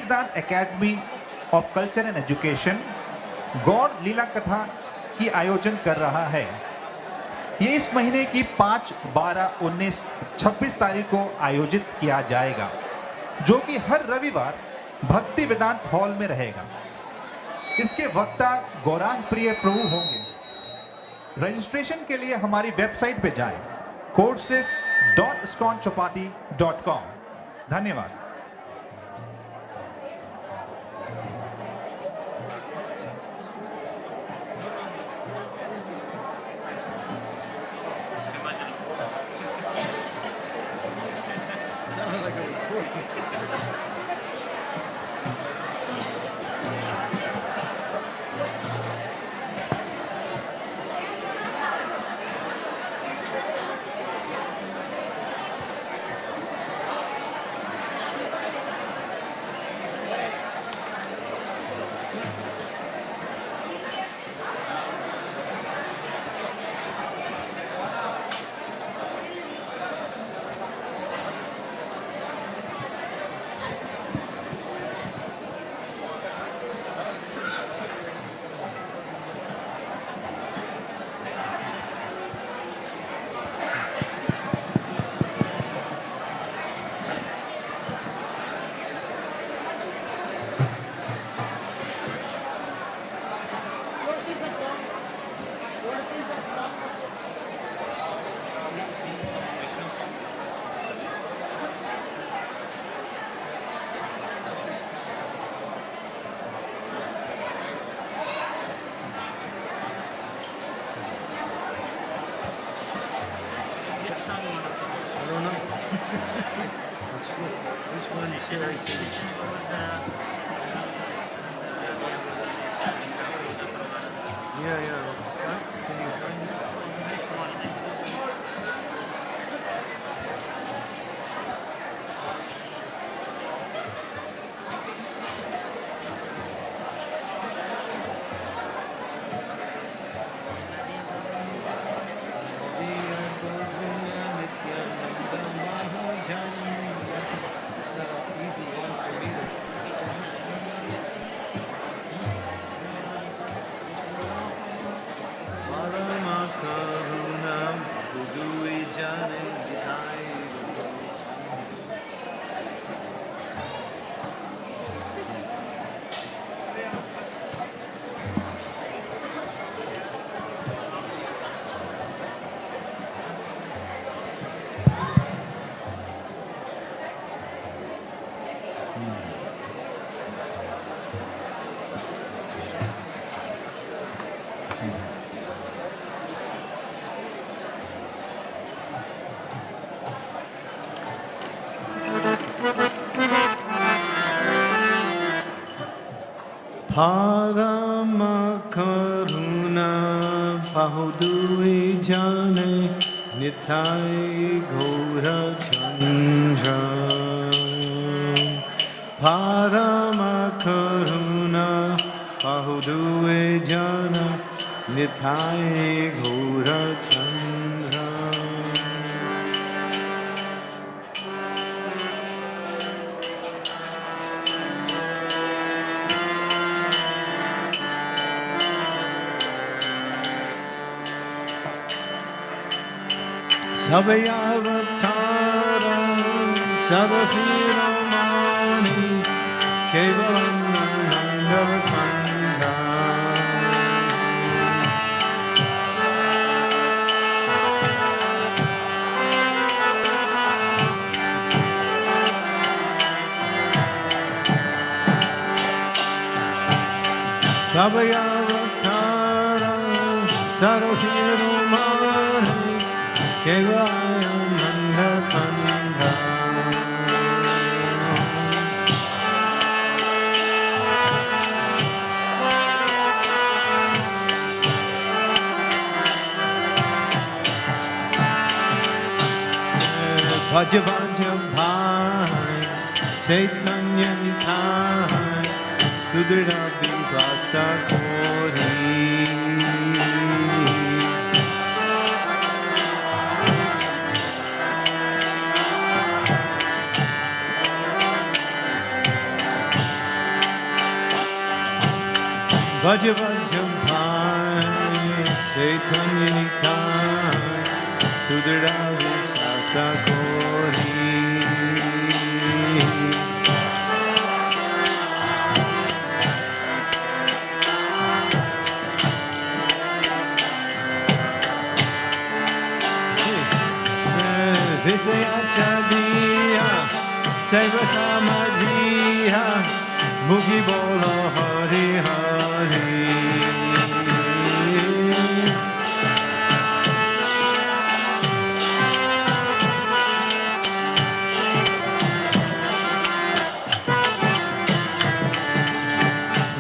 Vedanta academy of culture and education Gaur Leela कथा की आयोजन कर रहा है। ये इस महीने की 5, 12, 19, 26 तारीख को आयोजित किया जाएगा, जो कि हर रविवार भक्ति वेदांत हॉल में रहेगा। इसके वक्ता गौरांग प्रिय प्रभु होंगे। रजिस्ट्रेशन के लिए हमारी वेबसाइट पे जाएं, courses.iskonchowpatty.com। धन्यवाद। Parama karuna bahudui jane nitai gaura chandra. Parama karuna bahudui jane nitai gaura chandra. Sabayavathara Sarasiromani Kevalam Nandavakanda. Sabayavathara Sarasiromani Kevalam Nandavakanda. Bhaja Bhaja Bhai Chaitanya Nitai Sudra Vivasa Kori. Vajavajam Bhai Chaitanya Nitai Sudaravi Sasakori Visayachadiya Saiva Samadhiya Mukhi Bolo Hari Hari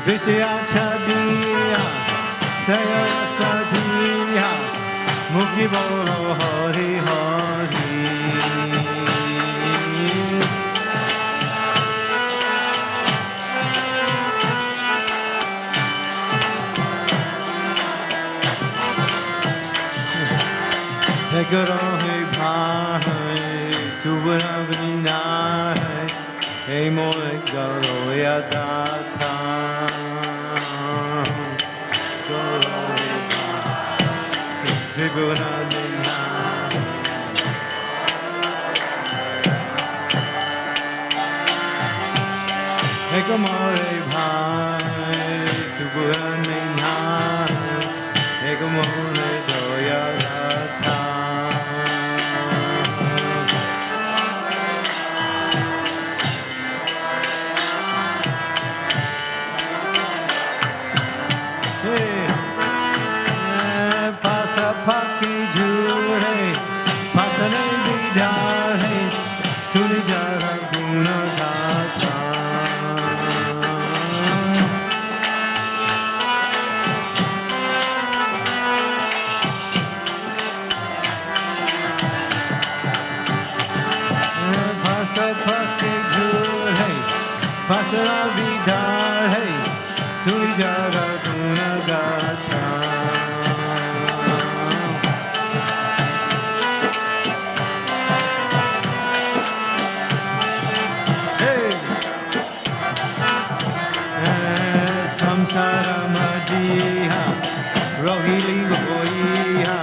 Visayachadiya Saiva Samadhiya Mukhi Bolo Hari Hari Karo hai bhai, tu bravni nahi, hey moy karo ya datha. Karo hai bhai, tu bravni nahi. Hey kamore bhai, tu bravni nahi, hey kamore doya datha. Paki jure, pasane bidare, suni jara guna gata. Pasa paki jure, pasana bidare, suni jara guna gata. Samsaramajiha, Rohili Goiha,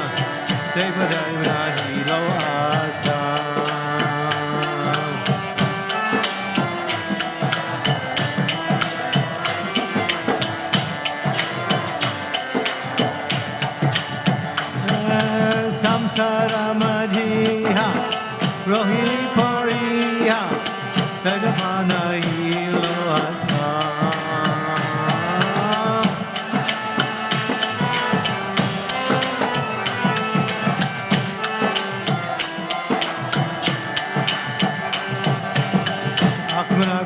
Sevadaiva Hilo Asa. Samsaramajiha, Rohili Poriha, Sevadaiva Hilo Asa.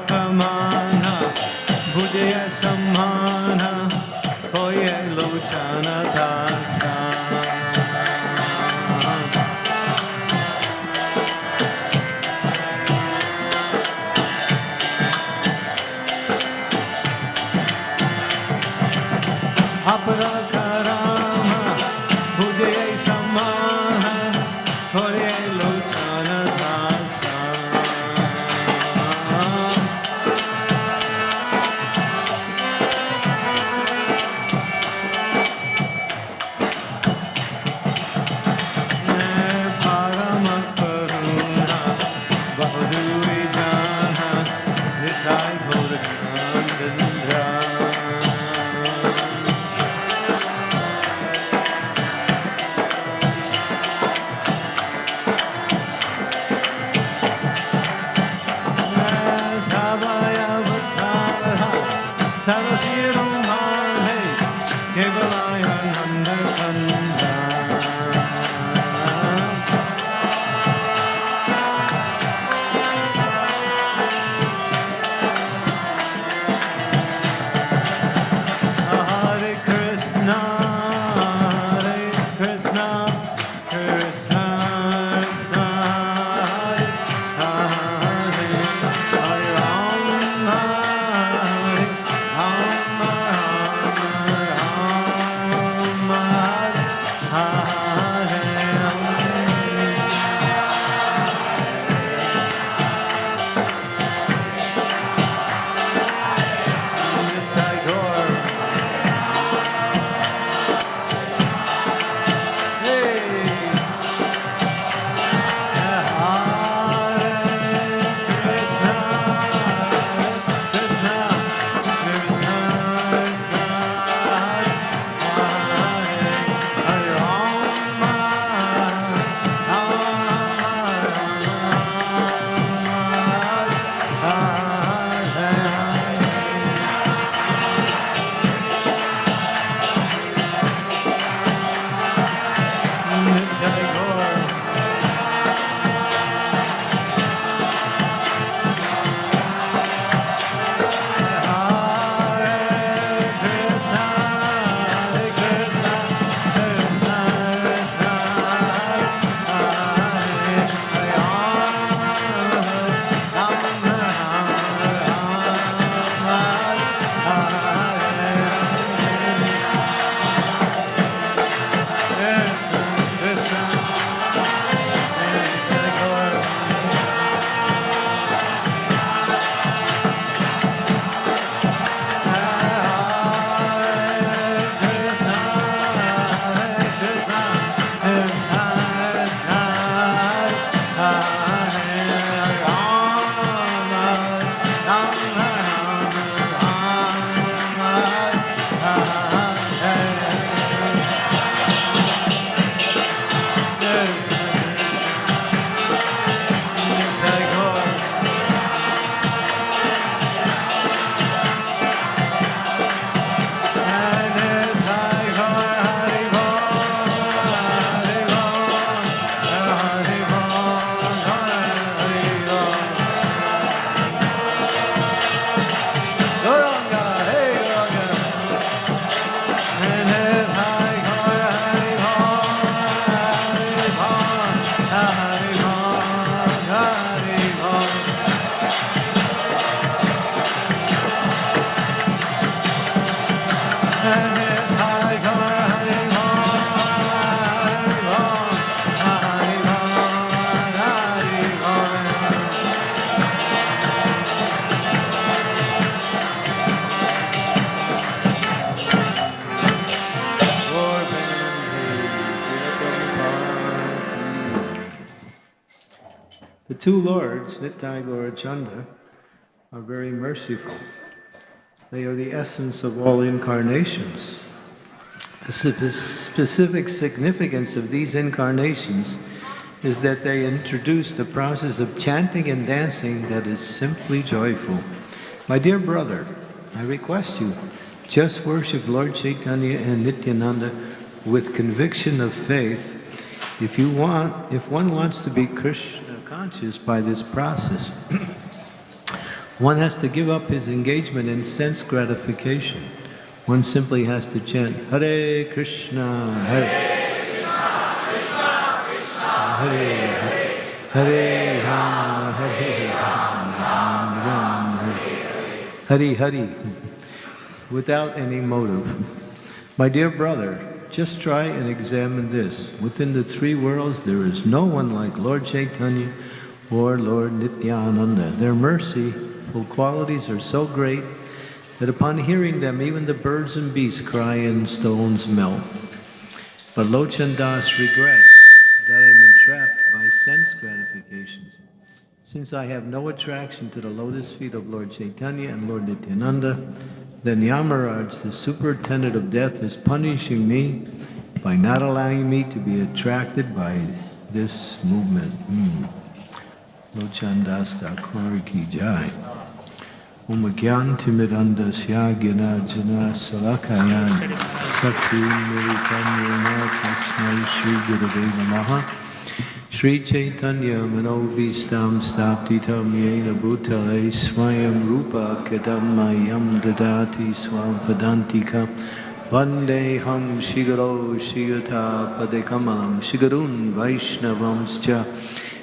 Kamana, Bujaya Samana, Hoye Lochana Tasa. Apara Karama, Bujaya Samana, Hoye Lochana Tasa. Hare two lords, Nitai Gaurachandra, are very merciful. They are the essence of all incarnations. The specific significance of these incarnations is that they introduced a process of chanting and dancing that is simply joyful. My dear brother, I request you, just worship Lord Chaitanya and Nityananda with conviction of faith. If one wants to be Krishna conscious by this process, one has to give up his engagement in sense gratification. One simply has to chant Hare Krishna, Hare Krishna, Krishna Krishna, Hare Hare, Hare Rama, Hare Rama, Rama Hare Hare, without any motive. My dear brother, just try and examine this. Within the three worlds, there is no one like Lord Chaitanya or Lord Nityananda. Their merciful qualities are so great that upon hearing them, even the birds and beasts cry and stones melt. But Lochan Das regrets that I am entrapped by sense gratifications. Since I have no attraction to the lotus feet of Lord Chaitanya and Lord Nityananda, then Yamaraj, the superintendent of death, is punishing me by not allowing me to be attracted by this movement. Lochan Das Thakur ki jai. Om Gyan Timirandasya Gyana Jana Salakayan Sakti Mirikanyana Tasmai Shri Gurave Namaha Shri Chaitanya Manobhistam Staptitam Yena Bhutale Swayam Rupa Kadamayam Dadati Swam Padantika Vandeham Shigaro Shigata Padekamalam Shigarun Vaishnavamscha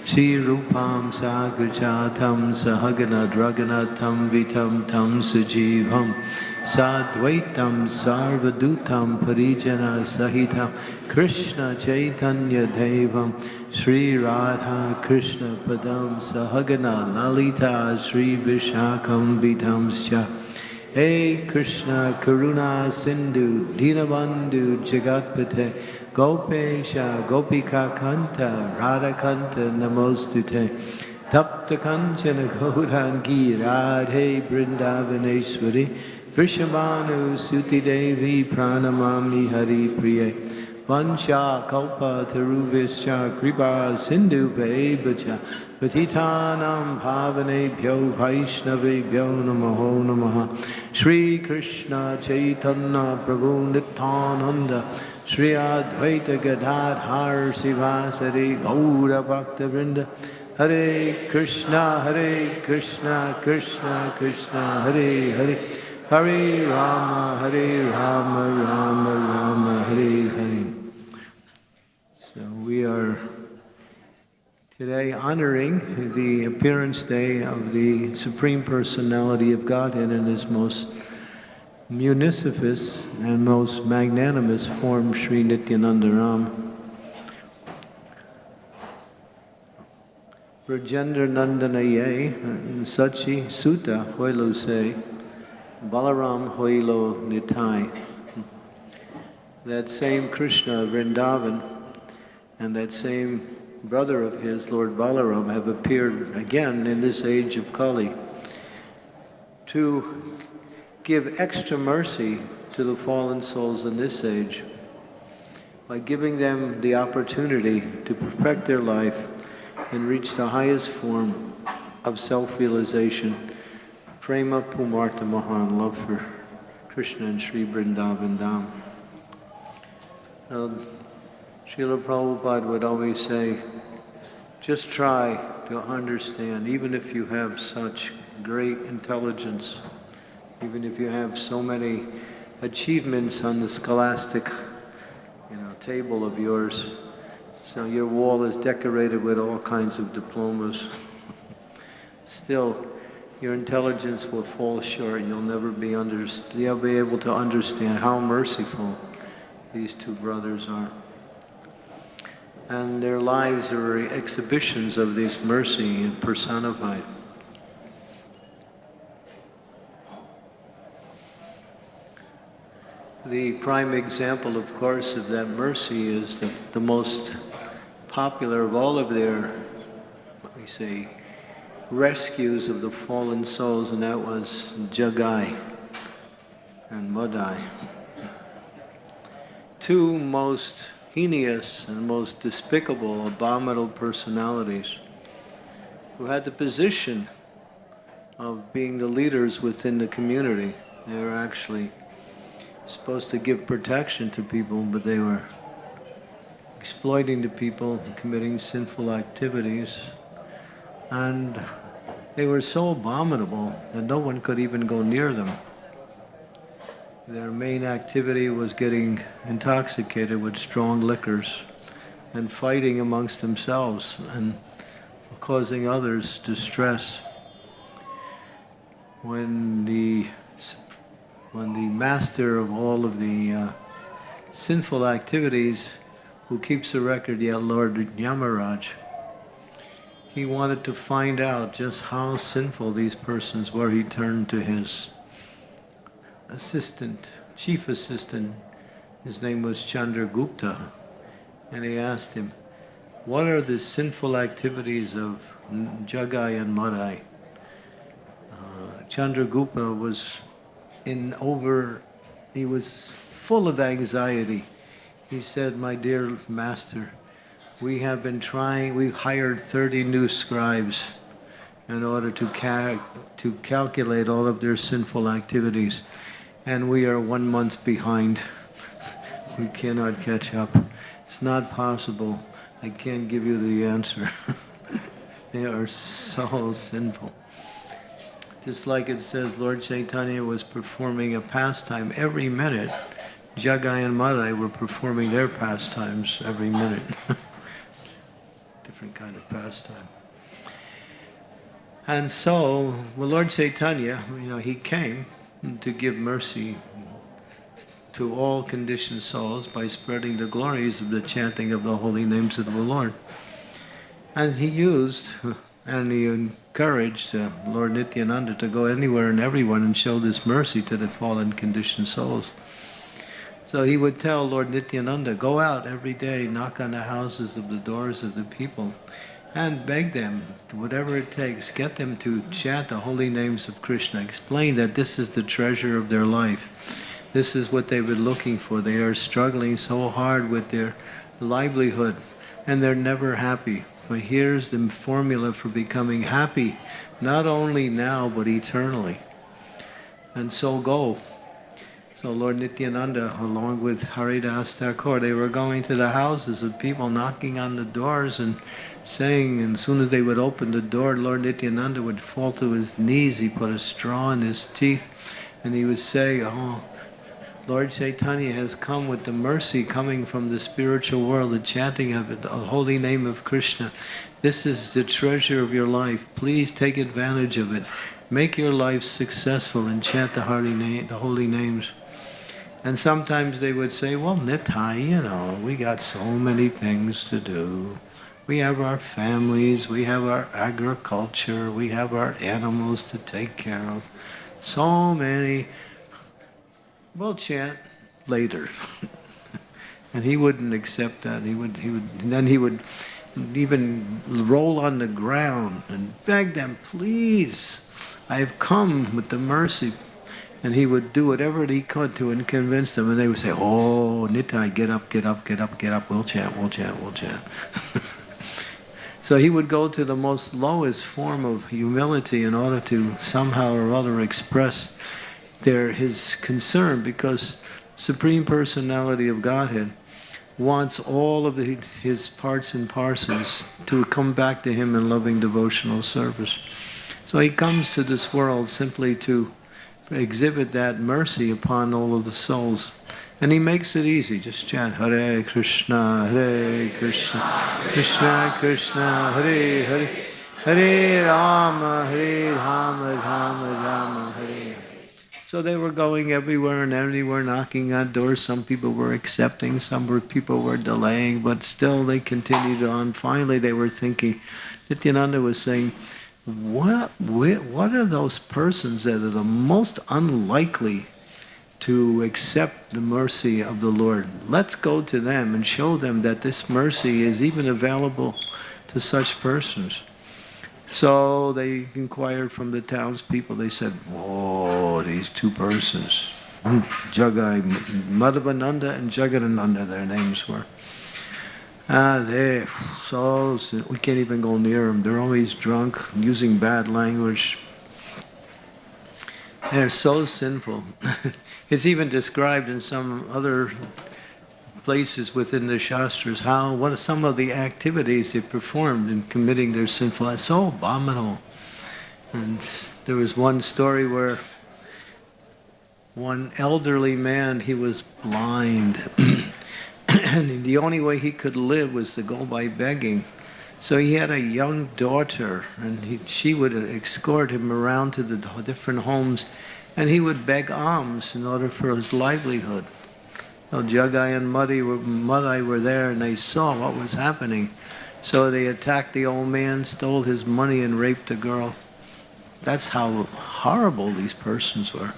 Shri Rupam Sagrajatam Sahagana Draganatam Vitam Tam Sajivam Sadvaitam Sarvadutam Parijana Sahitam Krishna Chaitanya Devam Shri Radha Krishna Padam Sahagana Lalita Shri Vishakam Vitamscha Hey Krishna Karuna Sindhu Dinabandhu Jagatpate Gopesha Gopika Kanta Radha Kanta Namostute Tapta Kanchana Gaurangi Radhe Brindavaneshwari Vrishabhanu Suti Devi Pranamami Hari Priye Vansha Kalpa Tarubhischa Kripa Sindhu Bebacha Patitanam Bhavanebhyo Vaishnavebhyo Namaho Namaha Shri Krishna Chaitanya Prabhu Nityananda Shri Advaita Gadadhar Sivasari Gaura Bhakta Vrinda Hare Krishna Krishna Krishna Hare Hare Hare Rama Rama Rama Hare Hare. So we are today honoring the appearance day of the Supreme Personality of Godhead in His most munificent and most magnanimous form, Sri Nityananda Ram. Rajendra Nandanaye Sachi Sutta Hoilo Se Balaram Hoilo Nitai. That same Krishna of Vrindavan and that same brother of his, Lord Balaram, have appeared again in this age of Kali to give extra mercy to the fallen souls in this age by giving them the opportunity to perfect their life and reach the highest form of self-realization, prema pumartha mahan, love for Krishna and Sri Vrindavan Dham. Srila Prabhupada would always say, just try to understand, even if you have such great intelligence, even if you have so many achievements on the scholastic, table of yours, so your wall is decorated with all kinds of diplomas, still your intelligence will fall short. You'll never be able to understand how merciful these two brothers are. And their lives are exhibitions of this mercy personified. The prime example, of course, of that mercy is the most popular of all of their we say, rescues of the fallen souls, and that was Jagai and Madai. Two most heinous and most despicable, abominable personalities who had the position of being the leaders within the community. They were actually supposed to give protection to people, but they were exploiting the people, committing sinful activities, and they were so abominable that no one could even go near them. Their main activity was getting intoxicated with strong liquors and fighting amongst themselves and causing others distress. When the master of all of the sinful activities, who keeps the record yet, Lord Yamaraj, he wanted to find out just how sinful these persons were. He turned to his assistant, chief assistant, his name was Chandragupta, and he asked him, what are the sinful activities of Jagai and Madai? Chandragupta was he was full of anxiety. He said, my dear master, we've hired 30 new scribes in order to calculate all of their sinful activities, and we are 1 month behind. We cannot catch up. It's not possible. I can't give you the answer. They are so sinful. Just like it says, Lord Chaitanya was performing a pastime every minute. Jagai and Madai were performing their pastimes every minute. Different kind of pastime. And so, well, Lord Chaitanya, he came to give mercy to all conditioned souls by spreading the glories of the chanting of the holy names of the Lord. And he encouraged Lord Nityananda to go anywhere and everyone and show this mercy to the fallen conditioned souls. So he would tell Lord Nityananda, go out every day, knock on the houses of the doors of the people, and beg them, whatever it takes, get them to chant the holy names of Krishna. Explain that this is the treasure of their life. This is what they've been looking for. They are struggling so hard with their livelihood, and they're never happy. But here's the formula for becoming happy, not only now, but eternally. And so go. So Lord Nityananda, along with Haridas Thakur, they were going to the houses of people, knocking on the doors and saying, and as soon as they would open the door, Lord Nityananda would fall to his knees. He put a straw in his teeth, and he would say, oh, Lord Chaitanya has come with the mercy coming from the spiritual world, the chanting of the holy name of Krishna. This is the treasure of your life. Please take advantage of it. Make your life successful and chant the holy names. And sometimes they would say, well, Nitai, we got so many things to do. We have our families, we have our agriculture, we have our animals to take care of. So many. We'll chant later. And he wouldn't accept that. He would even roll on the ground and beg them, please, I've come with the mercy. And he would do whatever he could to convince them. And they would say, oh, Nitai, get up, we'll chant. So he would go to the most lowest form of humility in order to somehow or other express his concern, because Supreme Personality of Godhead wants all of his parts and parcels to come back to him in loving devotional service. So he comes to this world simply to exhibit that mercy upon all of the souls. And he makes it easy. Just chant Hare Krishna, Krishna Krishna, Hare Hare, Hare Rama, Rama, Hare. So they were going everywhere and everywhere, knocking on doors. Some people were accepting, people were delaying, but still they continued on. Finally they were thinking, Nityananda was saying, what are those persons that are the most unlikely to accept the mercy of the Lord? Let's go to them and show them that this mercy is even available to such persons. So they inquired from the townspeople. They said, "Whoa, these two persons, Jagai, Madhavananda and Jagadananda, their names were. We can't even go near them. They're always drunk, using bad language. They're so sinful." It's even described in some other places within the Shastras what are some of the activities they performed in committing their sinful acts. So abominable. And there was one story where one elderly man, he was blind, and the only way he could live was to go by begging. So he had a young daughter, and she would escort him around to the different homes, and he would beg alms in order for his livelihood. So Jagai and Madai were there, and they saw what was happening. So they attacked the old man, stole his money, and raped the girl. That's how horrible these persons were.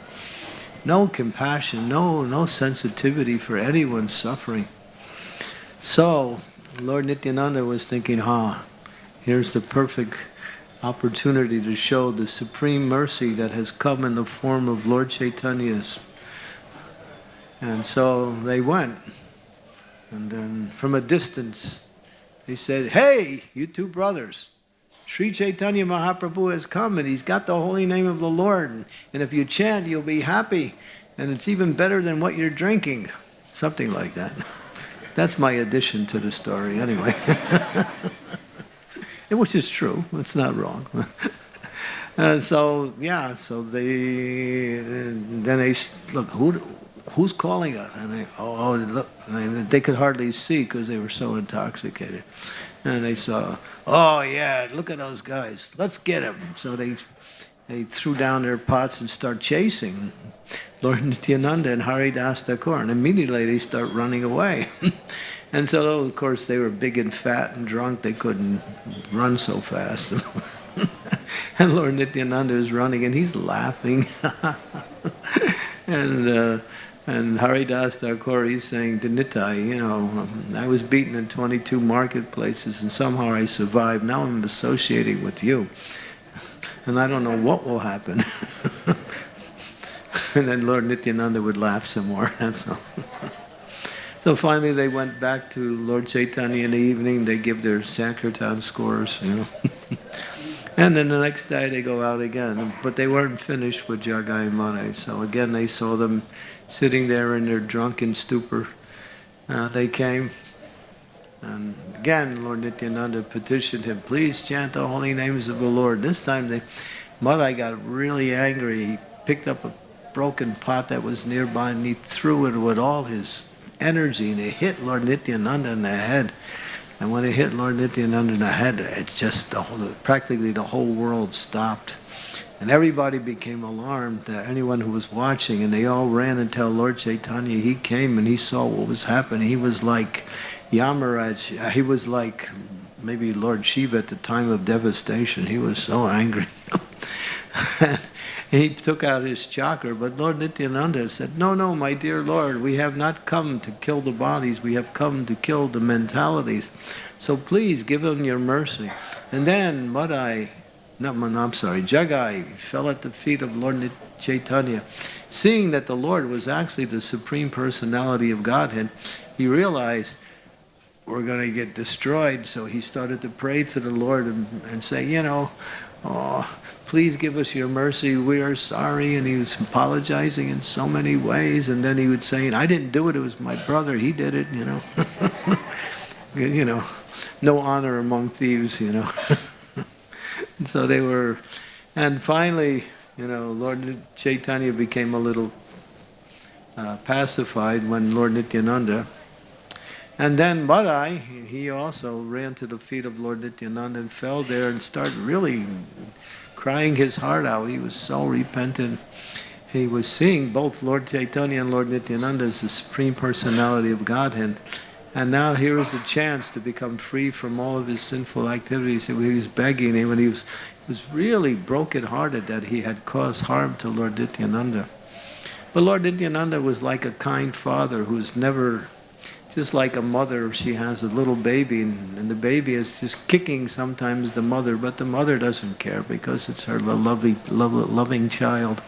No compassion, no sensitivity for anyone's suffering. So Lord Nityananda was thinking, here's the perfect opportunity to show the supreme mercy that has come in the form of Lord Chaitanya's. And so they went, and then from a distance they said, "Hey, you two brothers, Sri Chaitanya Mahaprabhu has come, and he's got the holy name of the Lord, and if you chant you'll be happy, and it's even better than what you're drinking." Something like that. That's my addition to the story anyway. Which is true, it's not wrong. So they look, who's calling us? And they could hardly see because they were so intoxicated. And they saw, "Oh yeah, look at those guys, let's get them." So they threw down their pots and start chasing Lord Nityananda and Haridas Thakur, and immediately they start running away. And so, of course, they were big and fat and drunk, they couldn't run so fast. And Lord Nityananda is running, and he's laughing. And Haridas Thakur, he's saying to Nitai, I was beaten in 22 marketplaces, and somehow I survived. Now I'm associating with you, and I don't know what will happen. And then Lord Nityananda would laugh some more, that's all. So finally they went back to Lord Chaitanya in the evening. They give their Sankirtan scores, And then the next day they go out again. But they weren't finished with Jagai and Madai. So again they saw them sitting there in their drunken stupor. They came. And again Lord Nityananda petitioned him, "Please chant the holy names of the Lord." This time Madai got really angry. He picked up a broken pot that was nearby, and he threw it with all his energy, and it hit Lord Nityananda in the head. And when it hit Lord Nityananda in the head, it just practically the whole world stopped, and everybody became alarmed. Anyone who was watching, and they all ran and tell Lord Chaitanya. He came and he saw what was happening. He was like Yamaraj. He was like maybe Lord Shiva at the time of devastation. He was so angry. He took out his chakra, but Lord Nityananda said, no, my dear Lord, we have not come to kill the bodies, we have come to kill the mentalities. So please give them your mercy. And then Jagai fell at the feet of Lord Chaitanya. Seeing that the Lord was actually the Supreme Personality of Godhead, he realized, we're going to get destroyed. So he started to pray to the Lord and say, please give us your mercy, we are sorry. And he was apologizing in so many ways, and then he would say, I didn't do it, it was my brother, he did it, no honor among thieves, And so they were, and finally, Lord Chaitanya became a little pacified when Lord Nityananda, and then Madai, he also ran to the feet of Lord Nityananda and fell there and started really crying his heart out. He was so repentant. He was seeing both Lord Chaitanya and Lord Nityananda as the Supreme Personality of Godhead. And now here was a chance to become free from all of his sinful activities. He was begging him, and he was really broken-hearted that he had caused harm to Lord Nityananda. But Lord Nityananda was like a kind father who's never Just like a mother, she has a little baby, and the baby is just kicking sometimes the mother, but the mother doesn't care because it's her loving child.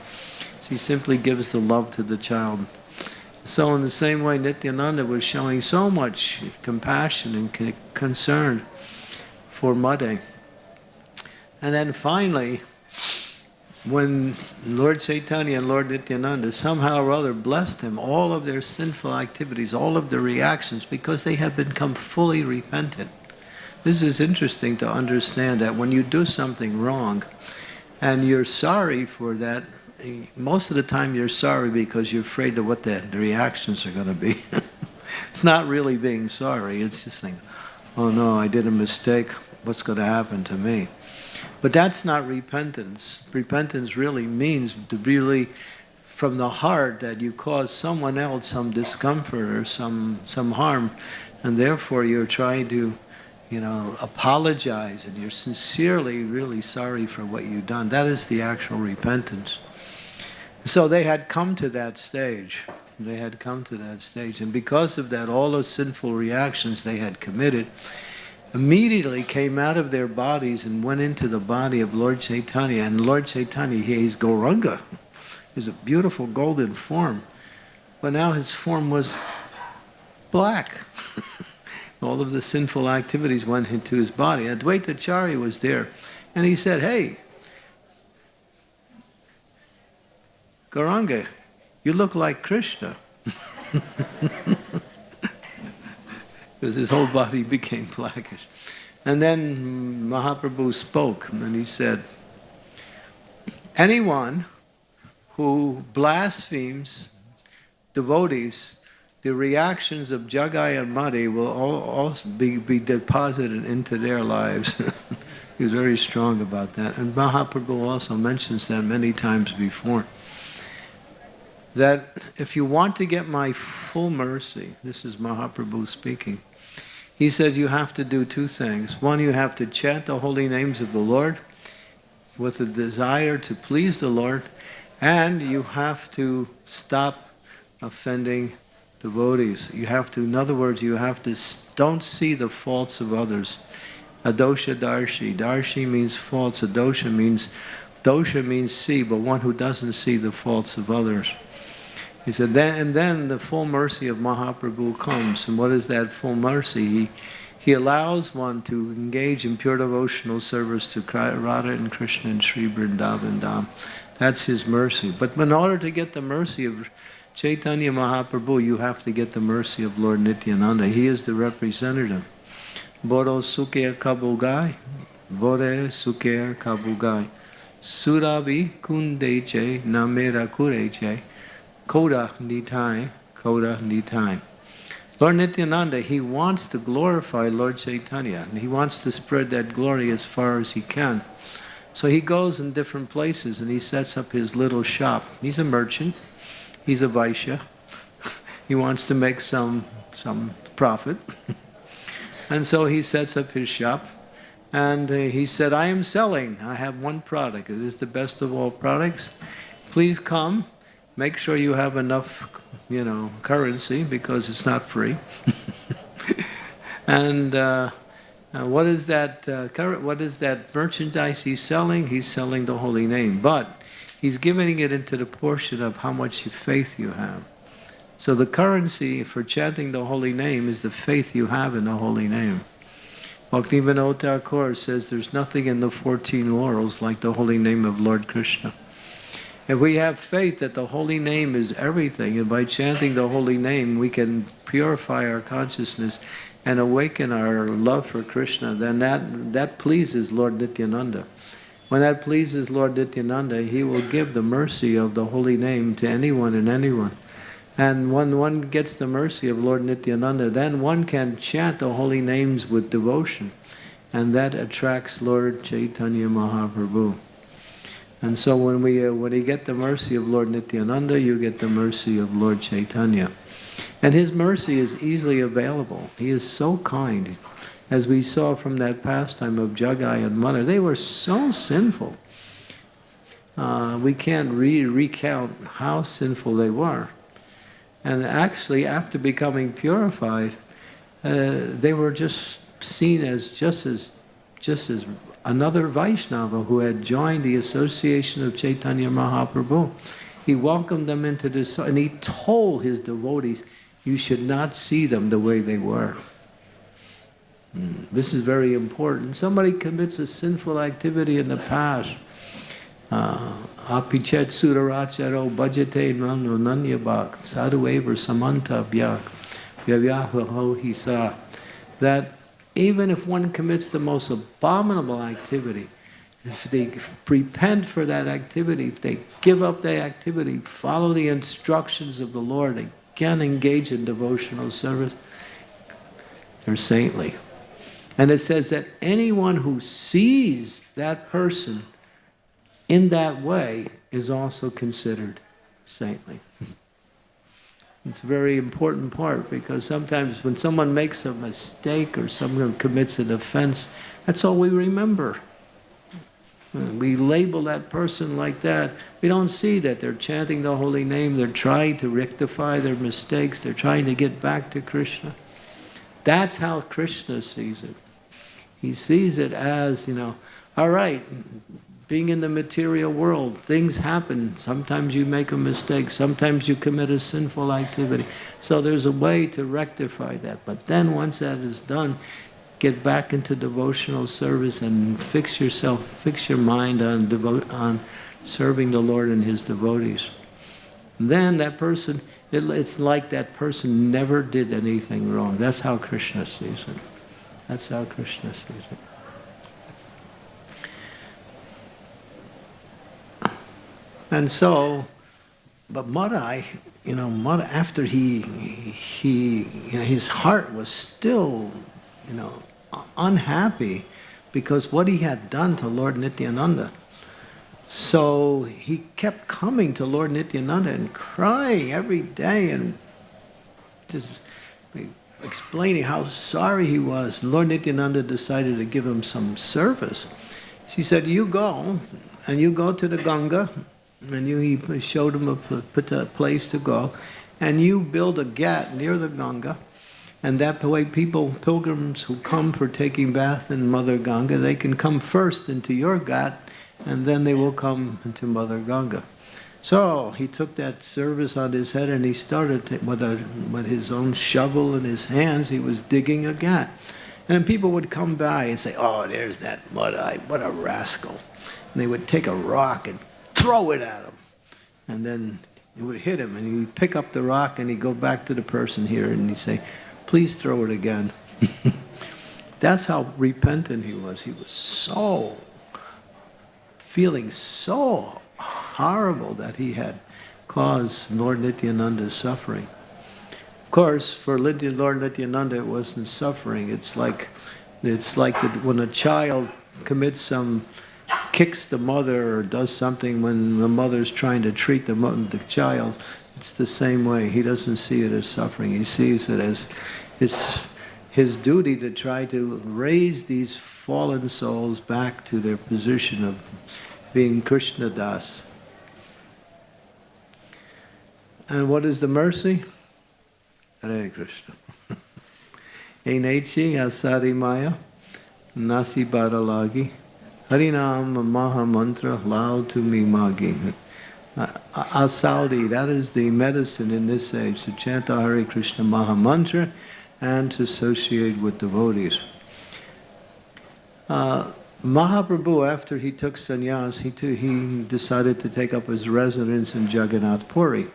She simply gives the love to the child. So in the same way, Nityananda was showing so much compassion and concern for Madhe. And then finally, when Lord Chaitanya and Lord Nityananda somehow or other blessed him, all of their sinful activities, all of their reactions, because they had become fully repentant. This is interesting to understand, that when you do something wrong and you're sorry for that, most of the time you're sorry because you're afraid of what the reactions are going to be. It's not really being sorry, it's just thinking, oh no, I did a mistake, what's going to happen to me? But that's not repentance. Repentance really means to really, from the heart, that you cause someone else some discomfort or some harm, and therefore you're trying to, apologize, and you're sincerely really sorry for what you've done. That is the actual repentance. So they had come to that stage. They had come to that stage. And because of that, all those sinful reactions they had committed immediately came out of their bodies and went into the body of Lord Chaitanya. And Lord Chaitanya, he's Gauranga. He's a beautiful golden form. But now his form was black. All of the sinful activities went into his body. Advaita Acharya was there. And he said, hey, Gauranga, you look like Krishna. Because his whole body became blackish. And then Mahaprabhu spoke, and he said, anyone who blasphemes devotees, the reactions of Jagai and Madhi will also be deposited into their lives. He was very strong about that. And Mahaprabhu also mentions that many times before. That if you want to get my full mercy, this is Mahaprabhu speaking, he said you have to do two things. One, you have to chant the holy names of the Lord with a desire to please the Lord, and you have to stop offending devotees. You have to, in other words, you have to don't see the faults of others. Adosha darshi. Darshi means faults. Adosha means see, but one who doesn't see the faults of others. He said, then the full mercy of Mahaprabhu comes. And what is that full mercy? He allows one to engage in pure devotional service to Radha and Krishna and Sri Vrindavan Dham. That's his mercy. But in order to get the mercy of Chaitanya Mahaprabhu, you have to get the mercy of Lord Nityananda. He is the representative. Boro Sukher Kabugai, Bore Sukher Kabugai, Surabi Kundeche Namera Kureche, Koda Nitai, Koda Nitai. Lord Nityananda, he wants to glorify Lord Chaitanya, and he wants to spread that glory as far as he can. So he goes in different places and he sets up his little shop. He's a merchant, he's a Vaishya, he wants to make some profit. And so he sets up his shop, and he said, I have one product, it is the best of all products. Please come. Make sure you have enough, currency, because it's not free. And what is that merchandise he's selling? He's selling the holy name, but he's giving it into the portion of how much faith you have. So the currency for chanting the holy name is the faith you have in the holy name. Bhaktivinoda Thakur says there's nothing in the 14 worlds like the holy name of Lord Krishna. If we have faith that the holy name is everything, and by chanting the holy name we can purify our consciousness and awaken our love for Krishna, then that pleases Lord Nityananda. When that pleases Lord Nityananda, he will give the mercy of the holy name to anyone and anyone. And when one gets the mercy of Lord Nityananda, then one can chant the holy names with devotion, and that attracts Lord Chaitanya Mahaprabhu. And so when you get the mercy of Lord Nityananda, you get the mercy of Lord Chaitanya. And his mercy is easily available. He is so kind. As we saw from that pastime of Jagai and Madhi, they were so sinful. We can't recount how sinful they were. And actually, after becoming purified, they were just seen as just as another Vaishnava who had joined the association of Chaitanya Mahaprabhu. He welcomed them into this, and he told his devotees, you should not see them the way they were. This is very important. Somebody commits a sinful activity in the past. Apichet suraracharo bhajate nano nanyabhak sadhuevar samanta bhyak vyavyaho hisa. That even if one commits the most abominable activity, if they repent for that activity, if they give up the activity, follow the instructions of the Lord, again engage in devotional service, they're saintly. And it says that anyone who sees that person in that way is also considered saintly. It's a very important part, because sometimes when someone makes a mistake or someone commits an offense, that's all we remember. We label that person like that. We don't see that they're chanting the holy name, they're trying to rectify their mistakes, they're trying to get back to Krishna. That's how Krishna sees it. He sees it as, all right, being in the material world, things happen. Sometimes you make a mistake, sometimes you commit a sinful activity. So there's a way to rectify that. But then once that is done, get back into devotional service and fix your mind on serving the Lord and His devotees. And then that person, it's like that person never did anything wrong. That's how Krishna sees it. That's how Krishna sees it. And so, but Madai, after his heart was still, unhappy because what he had done to Lord Nityananda. So he kept coming to Lord Nityananda and crying every day and just explaining how sorry he was. And Lord Nityananda decided to give him some service. She said, you go to the Ganga, and he showed him a place to go, and you build a ghat near the Ganga, and that way pilgrims who come for taking bath in Mother Ganga, they can come first into your ghat, and then they will come into Mother Ganga. So he took that service on his head, and he started with his own shovel in his hands. He was digging a ghat. And then people would come by and say, oh, there's that Mud-eye, what a rascal. And they would take a rock and throw it at him. And then it would hit him, and he'd pick up the rock, and he'd go back to the person here, and he'd say, please throw it again. That's how repentant he was. He was feeling so horrible that he had caused Lord Nityananda's suffering. Of course, for Lord Nityananda, it wasn't suffering. It's like when a child kicks the mother or does something when the mother's trying to treat the child. It's the same way. He doesn't see it as suffering. He sees it as his duty to try to raise these fallen souls back to their position of being Krishna Das. And what is the mercy? Hare Krishna. Enechi asari maya nasi badalagi harinam maha mantra lao tu mi magi. Asaudi, that is the medicine in this age, to chant the Hare Krishna Maha Mantra and to associate with devotees. Mahaprabhu, after he took sannyas, he decided to take up his residence in Jagannath Puri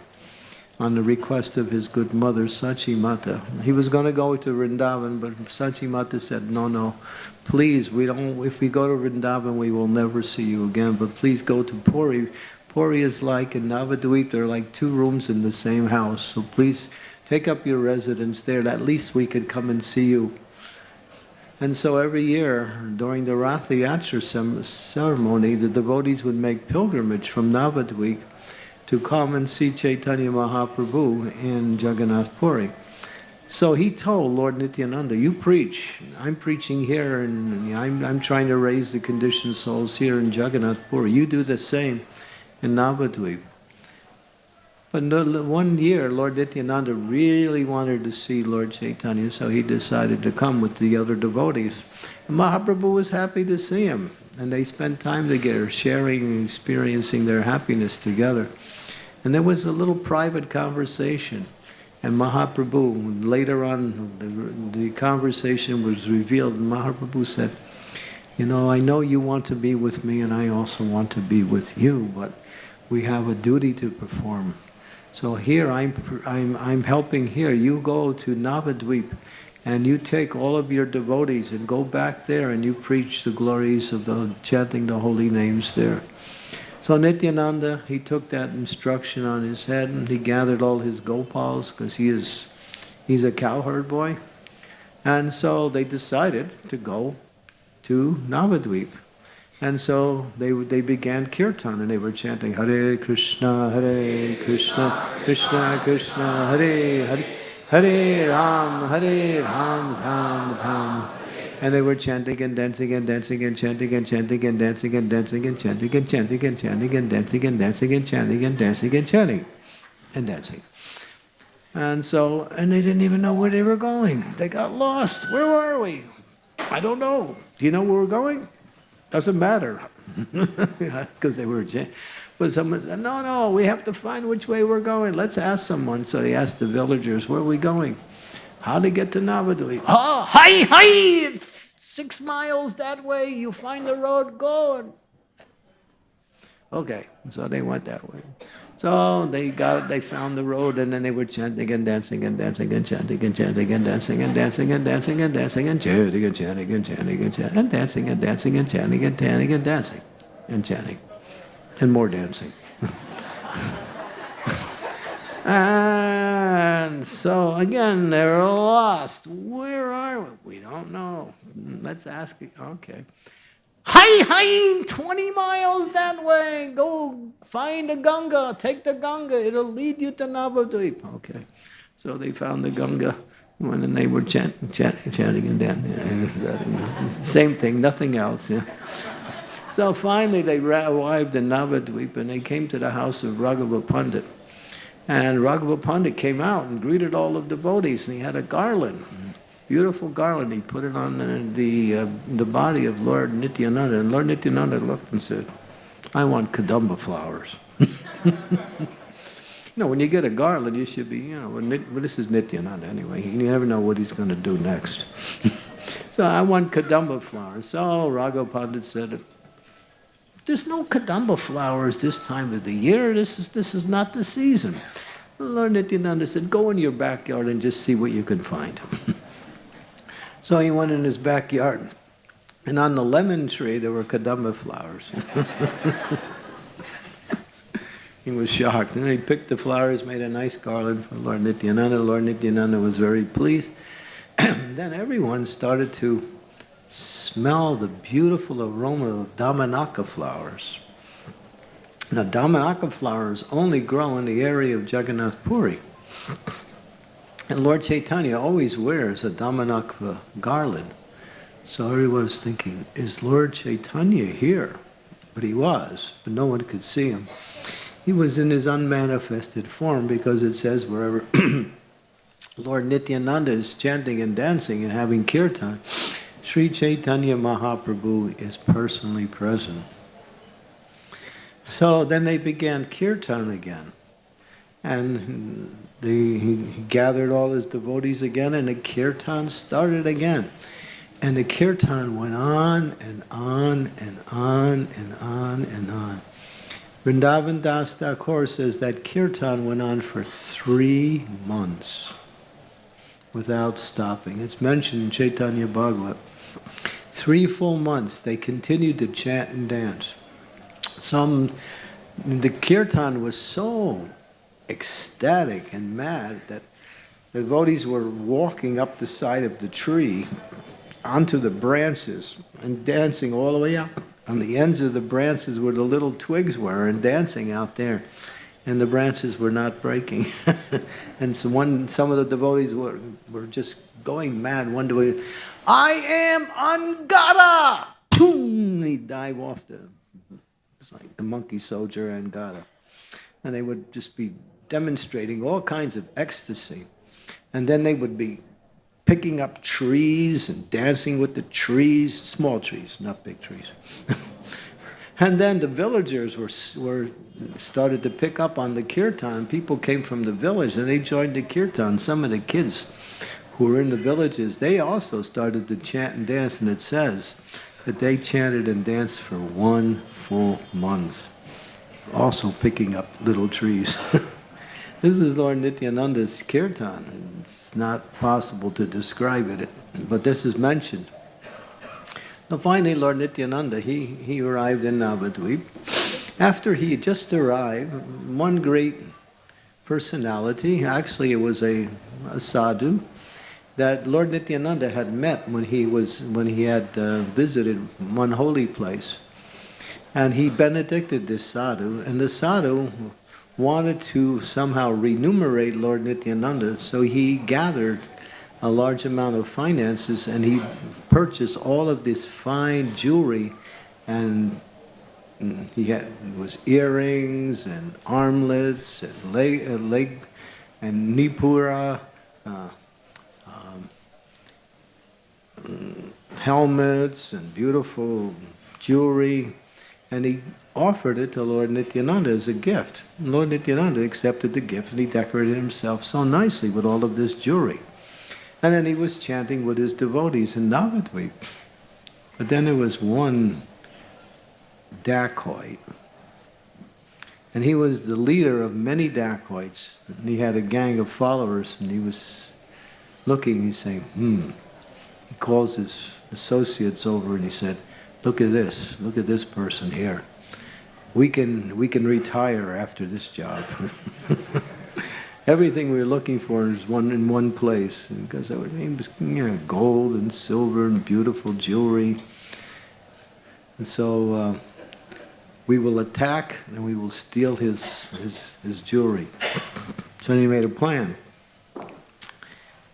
on the request of his good mother, Sachi Mata. He was going to go to Vrindavan, but Sachi Mata said, no, please, if we go to Vrindavan, we will never see you again, but please go to Puri. Puri is like in Navadvip, there are like 2 rooms in the same house, so please take up your residence there, at least we could come and see you. And so every year, during the Ratha Yatra ceremony, the devotees would make pilgrimage from Navadvip to come and see Chaitanya Mahaprabhu in Jagannath Puri. So he told Lord Nityananda, you preach, I'm preaching here, and I'm trying to raise the conditioned souls here in Jagannath Puri. You do the same in Navadvip. But one year, Lord Nityananda really wanted to see Lord Chaitanya, so he decided to come with the other devotees. And Mahaprabhu was happy to see him, and they spent time together, sharing and experiencing their happiness together. And there was a little private conversation. And Mahaprabhu, later on, the conversation was revealed, and Mahaprabhu said, you know, I know you want to be with me, and I also want to be with you, but we have a duty to perform. So here, I'm helping here. You go to Navadvip, and you take all of your devotees and go back there, and you preach the glories of chanting the holy names there. So Nityananda, he took that instruction on his head, and he gathered all his gopals, because he's a cowherd boy. And so they decided to go to Navadvip. And so they began kirtan, and they were chanting Hare Krishna, Krishna Krishna, Hare Hare, Hare Ram, Ram Ram. And they were chanting and dancing and dancing and chanting and chanting and dancing and dancing and chanting and chanting and chanting and dancing and dancing and chanting and dancing and chanting and dancing. And so, and they didn't even know where they were going. They got lost. Where are we? I don't know. Do you know where we're going? Doesn't matter. Because they were, but someone said, no, we have to find which way we're going. Let's ask someone. So they asked the villagers, where are we going? How to get to Navadvip? Oh, hi, it's 6 miles that way. You find the road, go. Okay, so they went that way. So they found the road, and then they were chanting and dancing and dancing and chanting and chanting and dancing and dancing and dancing and dancing and chanting and chanting and chanting and chanting and dancing and dancing and chanting and chanting and dancing and chanting and more dancing. And so again, they're lost. Where are we? We don't know. Let's ask. Okay. Hi, 20 miles that way. Go find the Ganga. Take the Ganga. It'll lead you to Navadvip. Okay. So they found the Ganga when they were chanting and dancing. Same thing, nothing else. Yeah. So finally they arrived in Navadvip, and they came to the house of Raghava Pandit. And Raghava Pandit came out and greeted all of the devotees, and he had a garland. Beautiful garland. He put it on the body of Lord Nityananda. And Lord Nityananda looked and said, I want Kadamba flowers. When you get a garland, you should be, well, this is Nityananda anyway. You never know what he's going to do next. So I want Kadamba flowers. So Raghava Pandit said, there's no Kadamba flowers this time of the year. This is not the season. Lord Nityananda said, go in your backyard and just see what you can find. So he went in his backyard, and on the lemon tree there were Kadamba flowers. He was shocked. And he picked the flowers, made a nice garland for Lord Nityananda. Lord Nityananda was very pleased. Then everyone started to smell the beautiful aroma of Damanaka flowers. Now, Damanaka flowers only grow in the area of Jagannath Puri. And Lord Chaitanya always wears a Damanaka garland. So everyone was thinking, is Lord Chaitanya here? But he was, but no one could see him. He was in his unmanifested form, because it says wherever Lord Nityananda is chanting and dancing and having kirtan, Sri Chaitanya Mahaprabhu is personally present. So then they began kirtan again. And he gathered all his devotees again, and the kirtan started again. And the kirtan went on and on and on and on and on. Vrindavan Das Thakur says that kirtan went on for 3 months without stopping. It's mentioned in Chaitanya Bhagavat. 3 full months they continued to chant and dance. The kirtan was so ecstatic and mad that the devotees were walking up the side of the tree onto the branches and dancing all the way up on the ends of the branches where the little twigs were, and dancing out there, and the branches were not breaking. And so some of the devotees were just going mad. One devotee, I am Angada! Boom! He dive off it's like the monkey soldier Angada. And they would just be demonstrating all kinds of ecstasy. And then they would be picking up trees and dancing with the trees, small trees, not big trees. And then the villagers were started to pick up on the kirtan. People came from the village and they joined the kirtan. Some of the kids who were in the villages, they also started to chant and dance, and it says that they chanted and danced for 1 full month, also picking up little trees. This is Lord Nityananda's kirtan. It's not possible to describe it, but this is mentioned. Now finally, Lord Nityananda, he arrived in Navadvip. After he just arrived, one great personality, actually it was a sadhu, that Lord Nityananda had met when he had visited one holy place. And he benedicted this sadhu, and the sadhu wanted to somehow remunerate Lord Nityananda, so he gathered a large amount of finances and he purchased all of this fine jewelry, and it was earrings and armlets and leg and nipura, helmets and beautiful jewelry, and he offered it to Lord Nityananda as a gift. Lord Nityananda accepted the gift and he decorated himself so nicely with all of this jewelry. And then he was chanting with his devotees in Navadvip. But then there was one dacoit, and he was the leader of many dacoits, and he had a gang of followers, and he was looking, he's saying, He calls his associates over and he said, look at this person here. We can retire after this job. Everything we were looking for is in one place, because it was gold and silver and beautiful jewelry. And so we will attack and we will steal his jewelry. So he made a plan.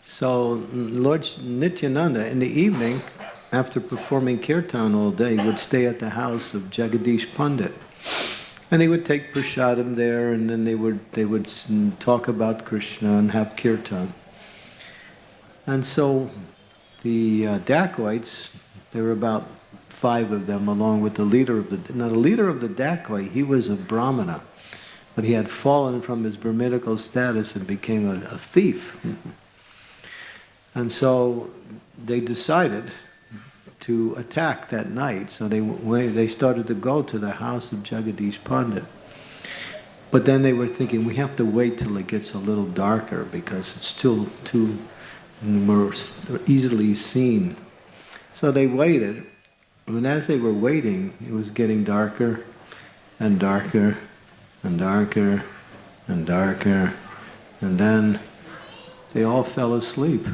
So Lord Nityananda, in the evening, after performing kirtan all day, would stay at the house of Jagadish Pandit. And he would take prasadam there, and then they would talk about Krishna and have kirtan. And so the dacoits, there were about 5 of them, along with the leader of the... Now the leader of the dacoit, he was a brahmana, but he had fallen from his Brahminical status and became a thief. And so they decided to attack that night. So they started to go to the house of Jagadish Pandit. But then they were thinking, we have to wait till it gets a little darker because it's still too more easily seen. So they waited, and as they were waiting, it was getting darker and darker and darker and darker, and then they all fell asleep.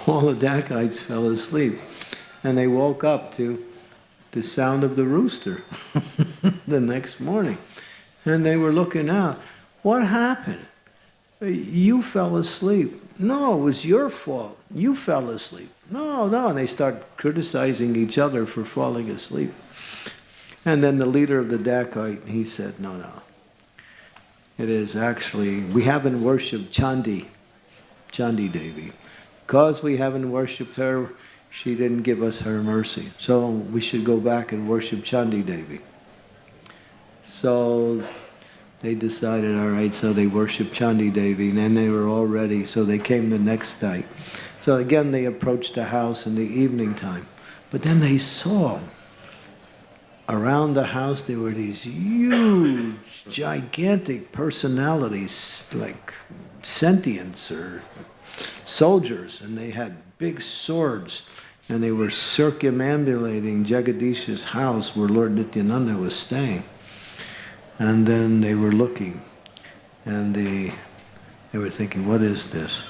All the dacoits fell asleep, and they woke up to the sound of the rooster the next morning. And they were looking out. What happened? You fell asleep. No, it was your fault. You fell asleep. No. And they start criticizing each other for falling asleep. And then the leader of the dacoit, he said, no. It is actually, we haven't worshipped Chandi Devi. Because we haven't worshipped her, she didn't give us her mercy. So we should go back and worship Chandi Devi. So they decided, all right, so they worshiped Chandi Devi, and then they were all ready, so they came the next night. So again, they approached the house in the evening time. But then they saw around the house there were these huge, gigantic personalities, like sentients or soldiers, and they had big swords, and they were circumambulating Jagadish's house where Lord Nityananda was staying. And then they were looking, and they were thinking, what is this?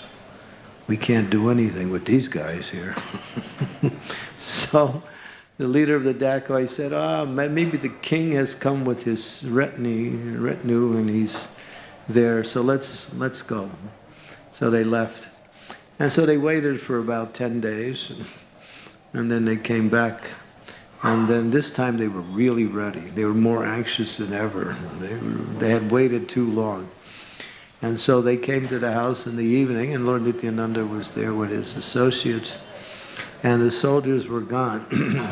We can't do anything with these guys here. So the leader of the dacoit said, maybe the king has come with his retinue and he's there, so let's go. So they left. And so they waited for about 10 days, and then they came back And then this time they were really ready. They were more anxious than ever. They had waited too long. And so they came to the house in the evening, and Lord Nityananda was there with his associates, and the soldiers were gone.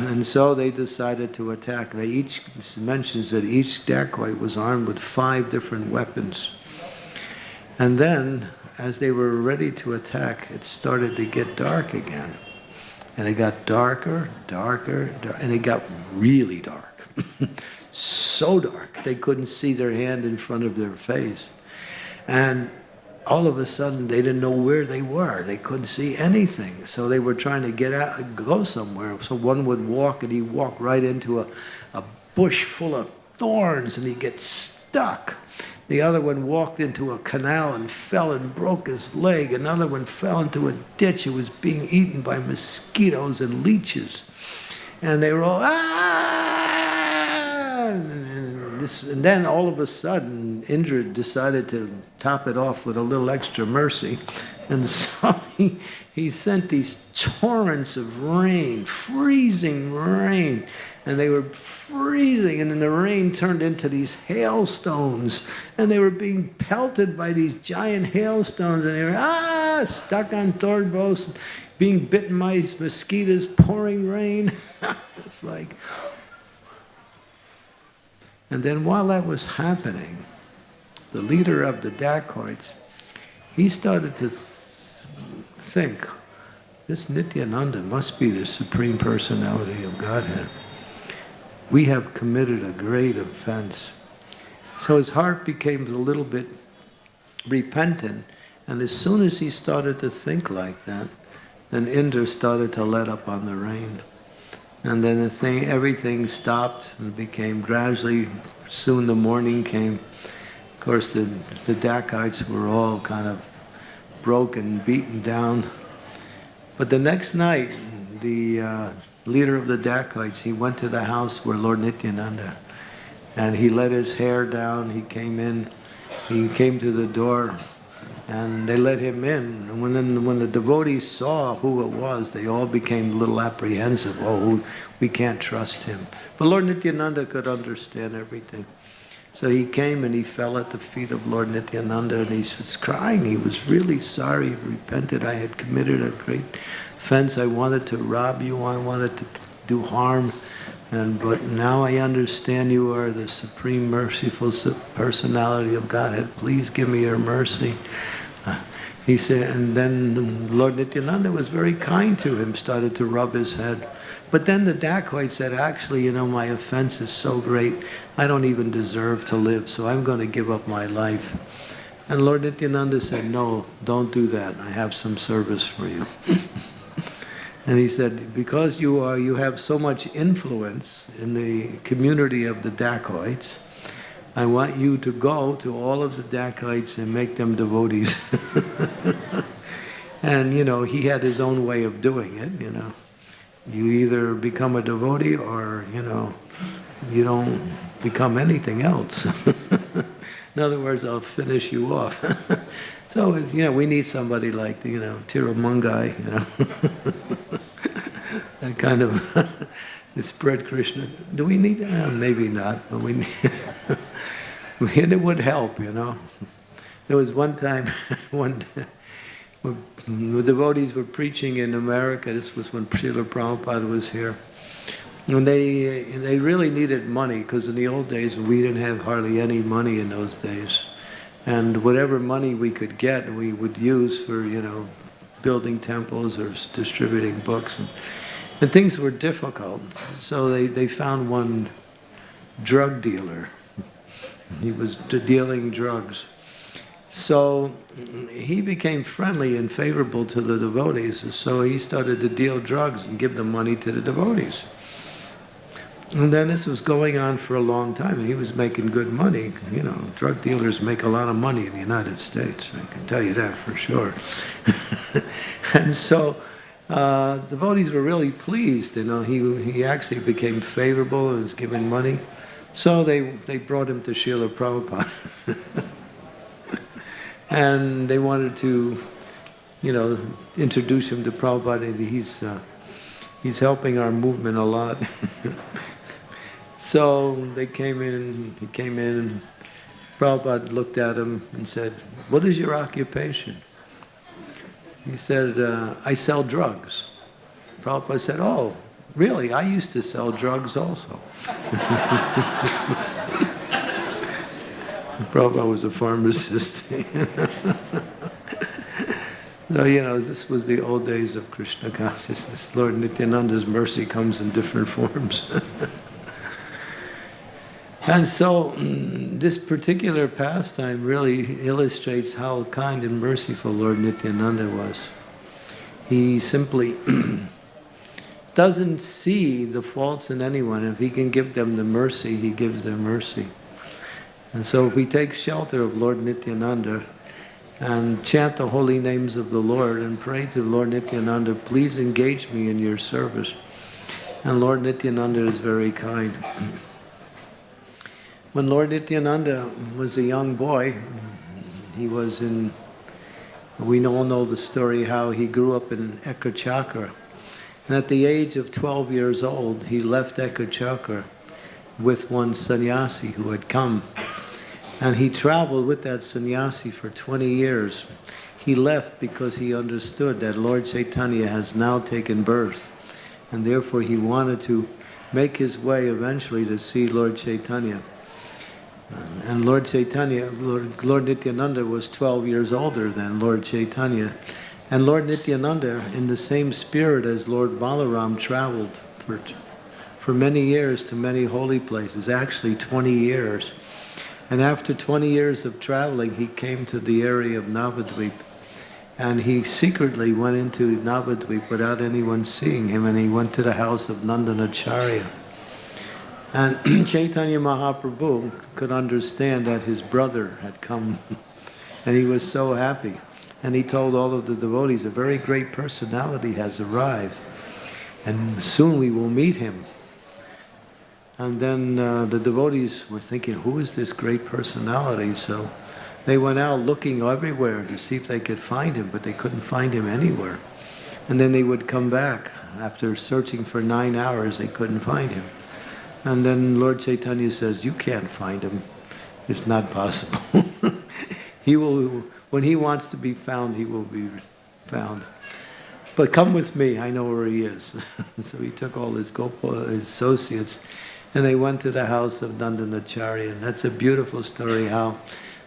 And so they decided to attack. They each mentions that each dacoit was armed with 5 different weapons. And then, as they were ready to attack, it started to get dark again. And it got darker, darker, and it got really dark. So dark, they couldn't see their hand in front of their face. And all of a sudden, they didn't know where they were. They couldn't see anything. So they were trying to get out, go somewhere. So one would walk, and he'd walk right into a bush full of thorns, and he'd get stuck. The other one walked into a canal and fell and broke his leg. Another one fell into a ditch and was being eaten by mosquitoes and leeches. And they were all, ah! And then all of a sudden, Indra decided to top it off with a little extra mercy. And so he sent these torrents of rain, freezing rain. And they were freezing, and then the rain turned into these hailstones. And they were being pelted by these giant hailstones. And they were, stuck on thorn boughs, being bitten by mosquitoes, pouring rain. It's like... And then while that was happening, the leader of the dacoits, he started to think, this Nityananda must be the Supreme Personality of Godhead. We have committed a great offense. So his heart became a little bit repentant, and as soon as he started to think like that, then Indra started to let up on the rain. And then everything stopped and became gradually, soon the morning came. Of course, the dacoits were all kind of broken, beaten down. But the next night, the leader of the dacoits, he went to the house where Lord Nityananda, and he let his hair down. He came in, he came to the door, and they let him in. And when the devotees saw who it was, they all became a little apprehensive. Oh, we can't trust him. But Lord Nityananda could understand everything. So he came and he fell at the feet of Lord Nityananda, and he was crying. He was really sorry, he repented. I had committed a great offense. I wanted to rob you. I wanted to do harm. But now I understand you are the Supreme Merciful Personality of Godhead. Please give me your mercy. He said, and then Lord Nityananda was very kind to him, started to rub his head. But then the dacoit said, actually, my offense is so great, I don't even deserve to live, so I'm going to give up my life. And Lord Nityananda said, no, don't do that. I have some service for you. And he said, because you have so much influence in the community of the dacoits, I want you to go to all of the dacoits and make them devotees. And, he had his own way of doing it, You either become a devotee or, you don't become anything else. In other words, I'll finish you off. So, we need somebody like, Tirumangai, that kind of spread Krishna. Do we need that? Maybe not, but we need and it would help, There was one time, when the devotees were preaching in America. This was when Srila Prabhupada was here. And they really needed money, because in the old days we didn't have hardly any money in those days. And whatever money we could get, we would use for, building temples or distributing books. And things were difficult. So they found one drug dealer. He was dealing drugs. So he became friendly and favorable to the devotees. So he started to deal drugs and give the money to the devotees. And then this was going on for a long time. He was making good money. Drug dealers make a lot of money in the United States. I can tell you that for sure. And so devotees were really pleased. He actually became favorable and was giving money. So they brought him to Srila Prabhupada. And they wanted to, introduce him to Prabhupada. He's helping our movement a lot. So they came in, he came in, and Prabhupada looked at him and said, "What is your occupation?" He said, "I sell drugs." Prabhupada said, "Oh, really? I used to sell drugs also." Prabhupada was a pharmacist. So, this was the old days of Krishna consciousness. Lord Nityananda's mercy comes in different forms. And so, this particular pastime really illustrates how kind and merciful Lord Nityananda was. He simply doesn't see the faults in anyone. If he can give them the mercy, he gives them mercy. And so if we take shelter of Lord Nityananda and chant the holy names of the Lord and pray to Lord Nityananda, "Please engage me in your service." And Lord Nityananda is very kind. When Lord Nityananda was a young boy, we all know the story how he grew up in Ekachakra. And at the age of 12 years old, he left Ekachakra with one sannyasi who had come. And he traveled with that sannyasi for 20 years. He left because he understood that Lord Chaitanya has now taken birth. And therefore he wanted to make his way eventually to see Lord Chaitanya. And Lord Chaitanya, Lord Nityananda was 12 years older than Lord Chaitanya. And Lord Nityananda, in the same spirit as Lord Balaram, traveled for many years to many holy places, actually 20 years. And after 20 years of traveling, he came to the area of Navadvip. And he secretly went into Navadvip without anyone seeing him, and he went to the house of Nandanacharya. And Chaitanya Mahaprabhu could understand that his brother had come, and he was so happy. And he told all of the devotees, "A very great personality has arrived, and soon we will meet him." And then the devotees were thinking, "Who is this great personality?" So they went out looking everywhere to see if they could find him, but they couldn't find him anywhere. And then they would come back. After searching for 9 hours, they couldn't find him. And then Lord Chaitanya says, "You can't find him. It's not possible." When he wants to be found, he will be found. "But come with me, I know where he is." So he took all his associates, and they went to the house of Nandanacharya. And that's a beautiful story how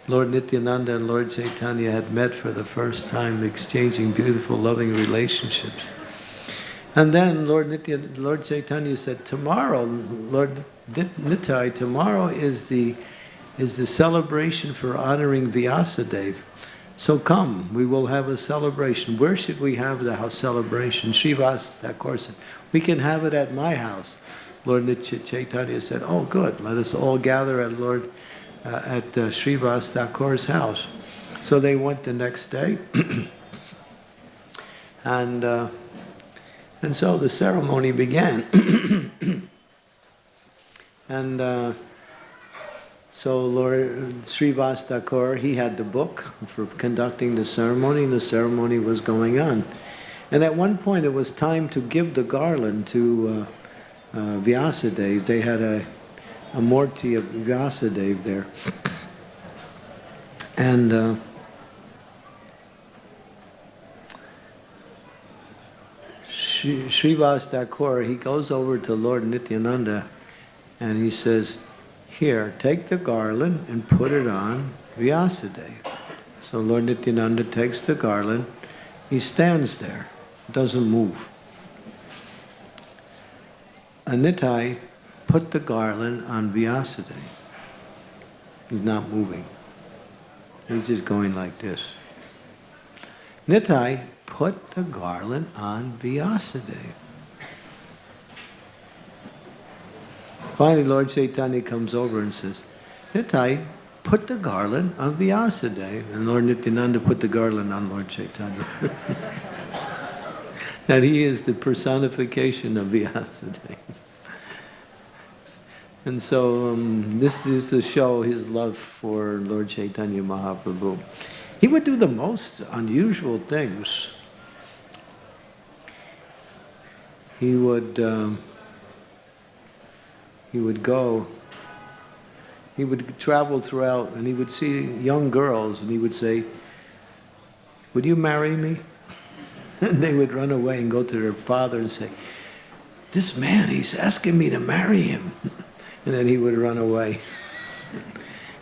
Lord Nityananda and Lord Chaitanya had met for the first time, exchanging beautiful, loving relationships. And then Lord Chaitanya said, "Tomorrow, Lord Nitai, tomorrow is the celebration for honoring Vyasadeva. So come, we will have a celebration." "Where should we have the house celebration?" Srivas Thakur said, "We can have it at my house." Lord Chaitanya said, "Oh, good. Let us all gather at Srivas Thakur's house." So they went the next day, and so the ceremony began. And so Lord Srivas Thakur, he had the book for conducting the ceremony, and the ceremony was going on. And at one point it was time to give the garland to Vyasadeva. They had a Murti of Vyasadeva there. And Srivas Thakur, he goes over to Lord Nityananda and he says, "Here, take the garland and put it on Vyasadeva." So Lord Nityananda takes the garland, he stands there, doesn't move. And Nitai put the garland on Vyasadeva. He's not moving. He's just going like this. Nitai put the garland on Vyasadeva. Finally, Lord Chaitanya comes over and says, "Nitai, put the garland on Vyasadeva." And Lord Nityananda put the garland on Lord Chaitanya. That he is the personification of Vyasadeva. And so this is to show his love for Lord Chaitanya Mahaprabhu. He would do the most unusual things. he would go, he would travel throughout and he would see young girls and he would say, "Would you marry me?" And they would run away and go to their father and say, "This man, he's asking me to marry him." And then he would run away.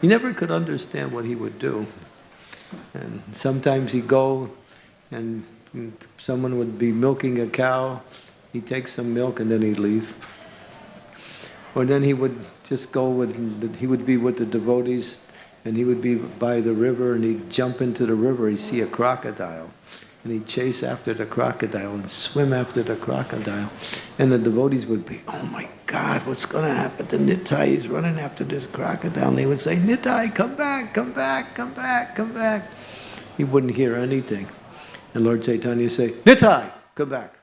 He never could understand what he would do. And sometimes he'd go and someone would be milking a cow, he'd take some milk and then he'd leave. Or then he would just go he would be with the devotees and he would be by the river and he'd jump into the river, he'd see a crocodile. And he'd chase after the crocodile and swim after the crocodile. And the devotees would be, "Oh my God, what's going to happen to Nitai? He's running after this crocodile." And they would say, "Nitai, come back, come back, come back, come back." He wouldn't hear anything. And Lord Chaitanya would say, "Nitai, come back."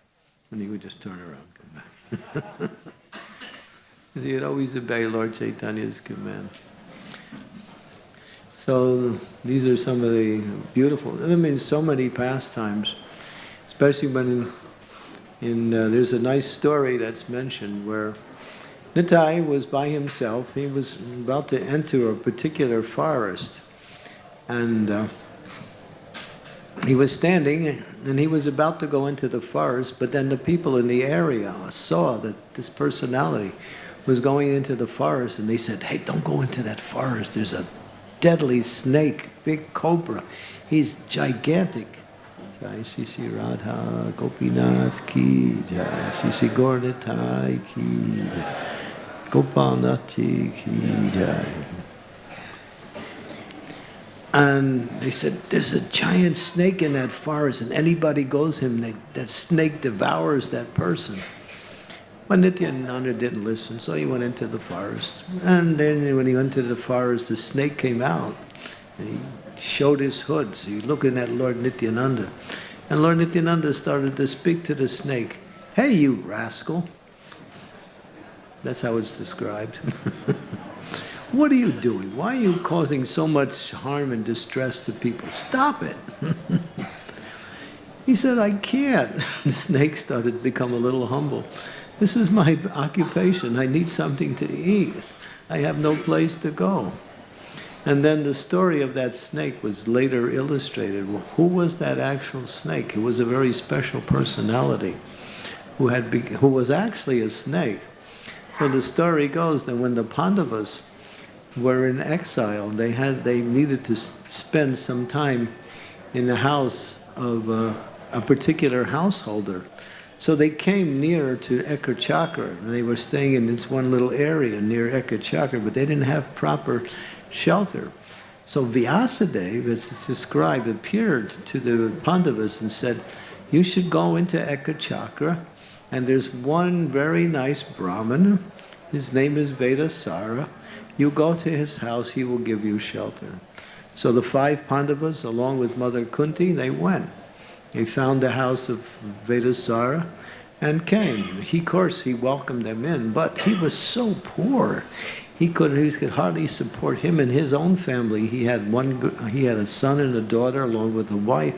And he would just turn around, come back. He would always obey Lord Chaitanya's command. So these are some of the beautiful, so many pastimes, especially when there's a nice story that's mentioned where Nitai was by himself. He was about to enter a particular forest and he was standing and he was about to go into the forest, but then the people in the area saw that this personality was going into the forest and they said, "Hey, don't go into that forest. There's a deadly snake, big cobra. He's gigantic." Jai Shri Shri Radha, Gopinath ki Jai, Shri Shri Gaurnitai ki Jai, Gopinath ki Jai. And they said, "There's a giant snake in that forest, and anybody goes him, that snake devours that person." But Nityananda didn't listen, so he went into the forest. And then when he went into the forest, the snake came out. And he showed his hood. So he's looking at Lord Nityananda. And Lord Nityananda started to speak to the snake. "Hey, you rascal." That's how it's described. "What are you doing? Why are you causing so much harm and distress to people? Stop it." He said, "I can't." The snake started to become a little humble. "This is my occupation. I need something to eat. I have no place to go." And then the story of that snake was later illustrated. Well, who was that actual snake? It was a very special personality who was actually a snake. So the story goes that when the Pandavas were in exile, they needed to spend some time in the house of a particular householder. So they came near to Ekachakra, and they were staying in this one little area near Ekachakra, but they didn't have proper shelter. So Vyasadeva, as it's described, appeared to the Pandavas and said, "You should go into Ekachakra, and there's one very nice Brahmana. His name is Vedasara. You go to his house, he will give you shelter." So the 5 Pandavas, along with Mother Kunti, they went. They found the house of Vedasara and came. Of course, he welcomed them in, but he was so poor. He could hardly support him and his own family. He had a son and a daughter along with a wife,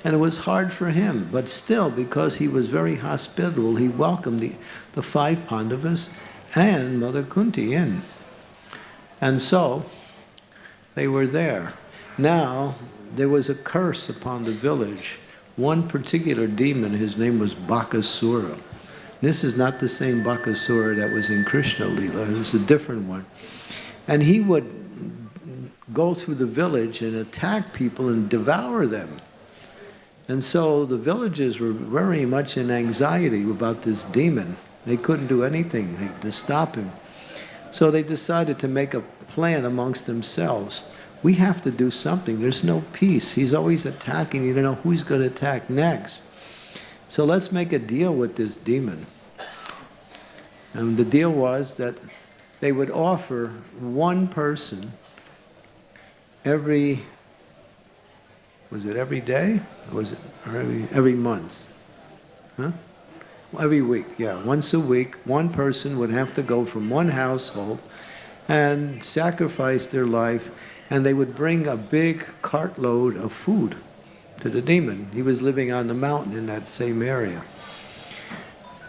and it was hard for him. But still, because he was very hospitable, he welcomed the 5 Pandavas and Mother Kunti in. And so, they were there. Now, there was a curse upon the village. One particular demon, his name was Bakasura. This is not the same Bakasura that was in Krishna Lila, it was a different one. And he would go through the village and attack people and devour them. And so the villagers were very much in anxiety about this demon. They couldn't do anything to stop him. So they decided to make a plan amongst themselves. We have to do something. There's no peace. He's always attacking. You don't know who he's going to attack next. So let's make a deal with this demon. And the deal was that they would offer one person every day? Or was it every month? Huh? Every week, yeah. Once a week, one person would have to go from one household and sacrifice their life, and they would bring a big cartload of food to the demon. He was living on the mountain in that same area.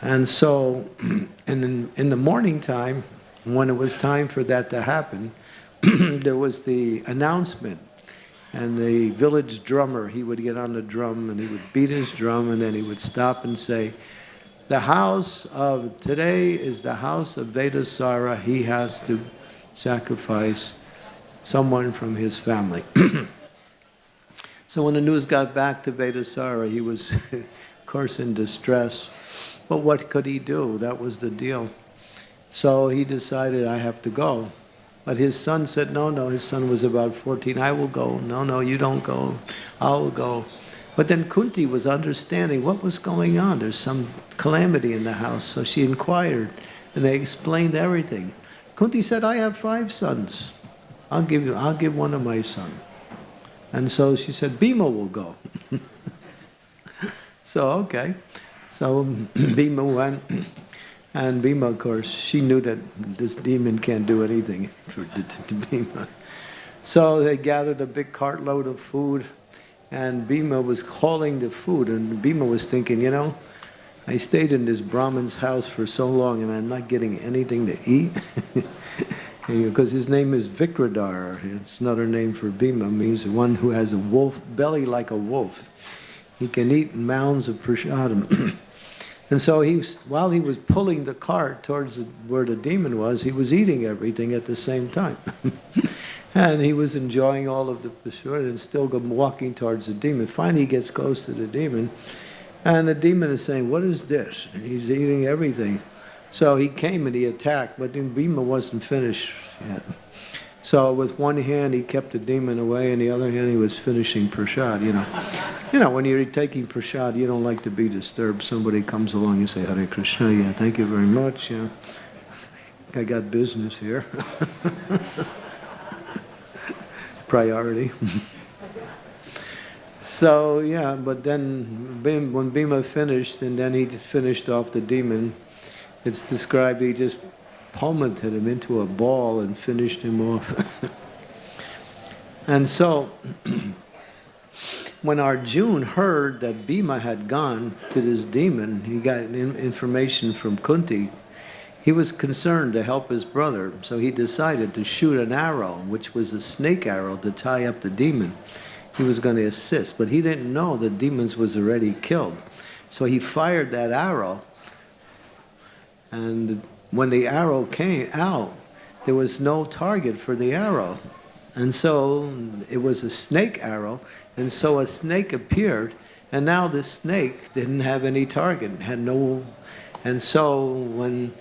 And so in the morning time, when it was time for that to happen, there was the announcement. And the village drummer, he would get on the drum and he would beat his drum, and then he would stop and say, the house of today is the house of Vedasara. He has to sacrifice someone from his family. So when the news got back to Vedasara, he was, of course, in distress. But what could he do? That was the deal. So he decided, I have to go. But his son said, no, his son was about 14, I will go. No, you don't go. I will go. But then Kunti was understanding what was going on. There's some calamity in the house. So she inquired, and they explained everything. Kunti said, I have 5 sons. I'll give one of my sons. And so she said, Bhima will go. So, okay. So Bhima went. And Bhima, of course, she knew that this demon can't do anything to Bhima. So they gathered a big cartload of food, and Bhima was hauling the food, and Bhima was thinking, you know, I stayed in this Brahmin's house for so long and I'm not getting anything to eat. Because his name is Vikradar. It's another name for Bhima. It means one who has a wolf belly like a wolf. He can eat mounds of prasadam. And so while he was pulling the cart towards where the demon was, he was eating everything at the same time. And he was enjoying all of the prasad and still walking towards the demon. Finally he gets close to the demon, and the demon is saying, what is this? And he's eating everything. So he came and he attacked, but then Bhima wasn't finished yet. So with one hand he kept the demon away, and the other hand he was finishing prasad, you know. You know, when you're taking prasad, you don't like to be disturbed. Somebody comes along, you say, Hare Krishna, yeah, thank you very much, yeah. I got business here. Priority. So, yeah, but then when Bhima finished, and then he just finished off the demon, it's described he just plummeted him into a ball and finished him off. And so, when Arjuna heard that Bhima had gone to this demon, he got information from Kunti. He was concerned to help his brother, so he decided to shoot an arrow, which was a snake arrow, to tie up the demon. He was going to assist, but he didn't know the demon was already killed. So he fired that arrow, and when the arrow came out, there was no target for the arrow. And so it was a snake arrow, and so a snake appeared, and now this snake didn't have any target, had no. And so when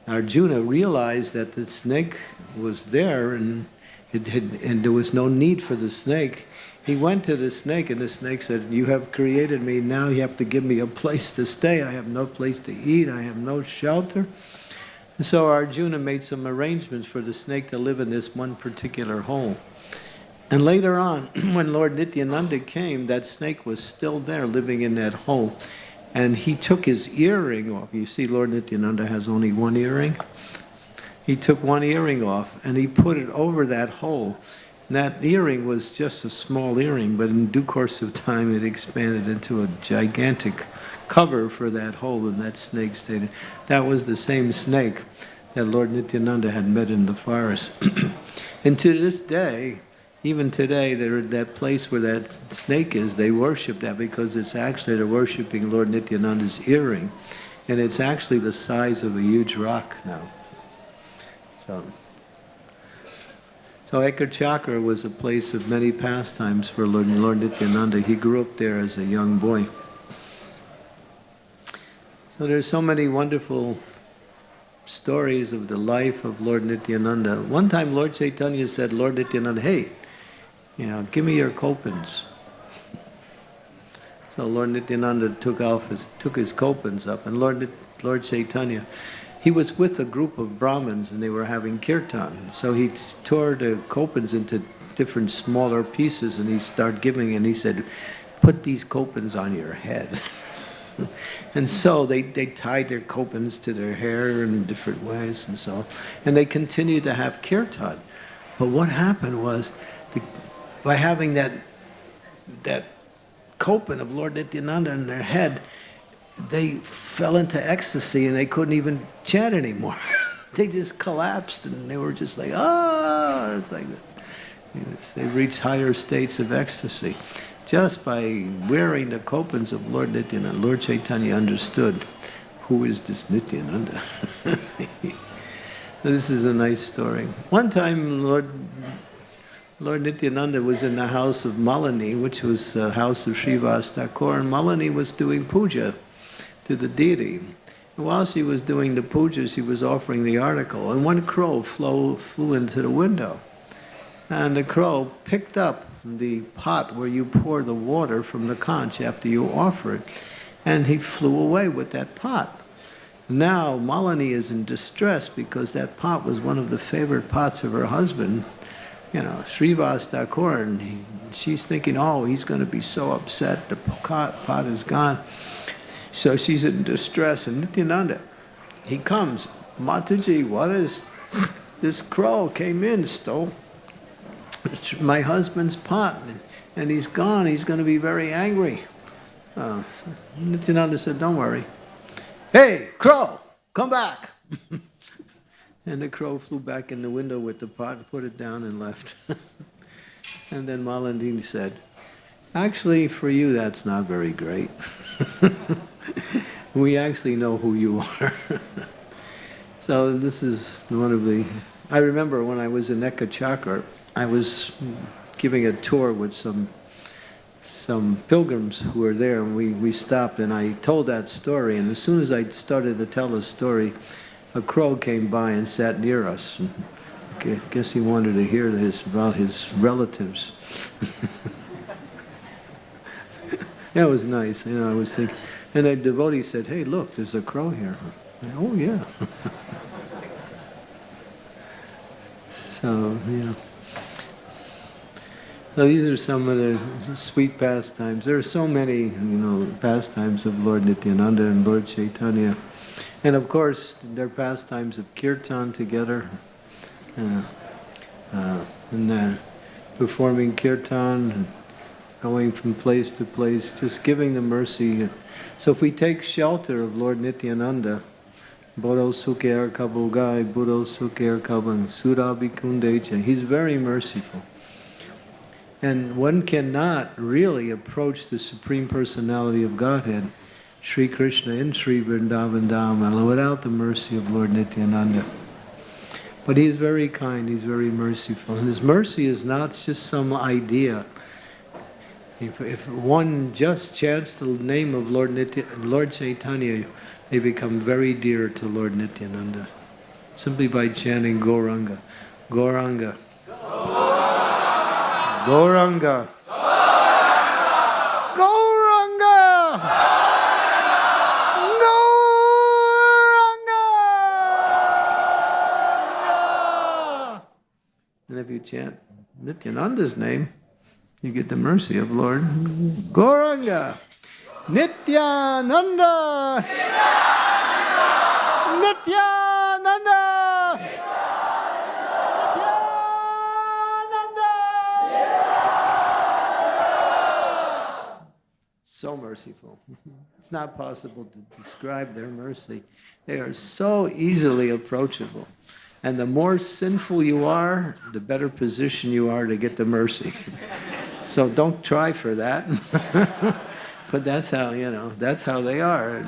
Arjuna realized that the snake was there and there was no need for the snake, he went to the snake, and the snake said, you have created me, now you have to give me a place to stay. I have no place to eat, I have no shelter. And so Arjuna made some arrangements for the snake to live in this one particular hole. And later on, when Lord Nityananda came, that snake was still there, living in that hole. And he took his earring off. You see, Lord Nityananda has only one earring. He took one earring off, and he put it over that hole. And that earring was just a small earring, but in due course of time, it expanded into a gigantic cover for that hole, and that snake stayed. That was the same snake that Lord Nityananda had met in the forest. And to this day, even today, that place where that snake is, they worship that, because it's actually, they're worshiping Lord Nityananda's earring. And it's actually the size of a huge rock now. So Ekar Chakra was a place of many pastimes for Lord Nityananda. He grew up there as a young boy. So there's so many wonderful stories of the life of Lord Nityananda. One time Lord Chaitanya said, Lord Nityananda, hey, give me your kopans. So Lord Nityananda took his kopans up, and Lord Chaitanya, he was with a group of Brahmins, and they were having kirtan. So he tore the kopans into different smaller pieces, and he started giving, and he said, put these kopans on your head. And so they tied their kopans to their hair in different ways, and they continued to have kirtan. But what happened was, by having that kopan of Lord Nityananda in their head, they fell into ecstasy and they couldn't even chant anymore. They just collapsed and they were just like, ah! It's like they reached higher states of ecstasy just by wearing the kopans of Lord Nityananda. Lord Chaitanya understood, who is this Nityananda? This is a nice story. One time Lord Nityananda was in the house of Malini, which was the house of Srivas Thakur, and Malini was doing puja to the deity. And while she was doing the puja, she was offering the article, and one crow flew into the window. And the crow picked up the pot where you pour the water from the conch after you offer it, and he flew away with that pot. Now Malini is in distress because that pot was one of the favorite pots of her husband, Srivas Thakur, and she's thinking, oh, he's going to be so upset, the pot is gone. So she's in distress, and Nityananda, he comes, Mataji, what is, this crow came in, stole my husband's pot, and he's gone, he's going to be very angry. Nityananda said, don't worry. Hey, crow, come back. And the crow flew back in the window with the pot, put it down and left. And then Malini said, actually, for you, that's not very great. We actually know who you are. So this is one of the... I remember when I was in Ekachakra, I was giving a tour with some pilgrims who were there, and we stopped, and I told that story, and as soon as I started to tell the story, a crow came by and sat near us. I guess he wanted to hear this about his relatives. That was nice, I was thinking. And a devotee said, hey, look, there's a crow here. Oh, yeah. So, yeah. So these are some of the sweet pastimes. There are so many, pastimes of Lord Nityananda and Lord Chaitanya. And of course, their pastimes of kirtan together, and performing kirtan, and going from place to place, just giving the mercy. So if we take shelter of Lord Nityananda, Bodho Sukher Kabugai, Bodho Sukher Kabang, Surabi Kundecha, he's very merciful. And one cannot really approach the Supreme Personality of Godhead, Sri Krishna in Sri Vrindavan Dham, without the mercy of Lord Nityananda. But he's very kind, he's very merciful. And his mercy is not just some idea. If one just chants the name of Lord Chaitanya, they become very dear to Lord Nityananda. Simply by chanting Gauranga. Gauranga. Gauranga. Gauranga. Gauranga. And if you chant Nityananda's name, you get the mercy of Lord Gauranga. Nityananda. Nityananda. So merciful. It's not possible to describe their mercy. They are so easily approachable. And the more sinful you are, the better position you are to get the mercy. So don't try for that. But that's how, that's how they are.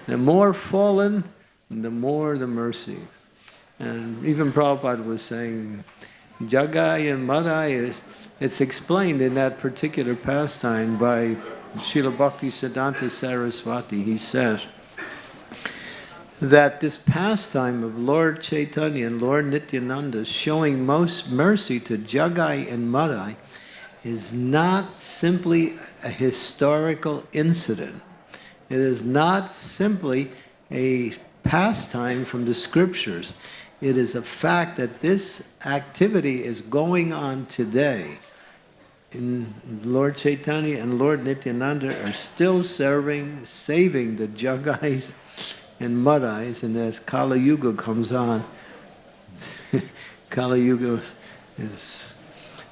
The more fallen, the more the mercy. And even Prabhupada was saying, Jagai and Madai, it's explained in that particular pastime by Srila Bhaktisiddhanta Saraswati. He says that this pastime of Lord Chaitanya and Lord Nityananda showing most mercy to Jagai and Madai is not simply a historical incident. It is not simply a pastime from the scriptures. It is a fact that this activity is going on today. And Lord Chaitanya and Lord Nityananda are still saving the Jagais and Madais, and as Kali Yuga comes on, Kali Yuga is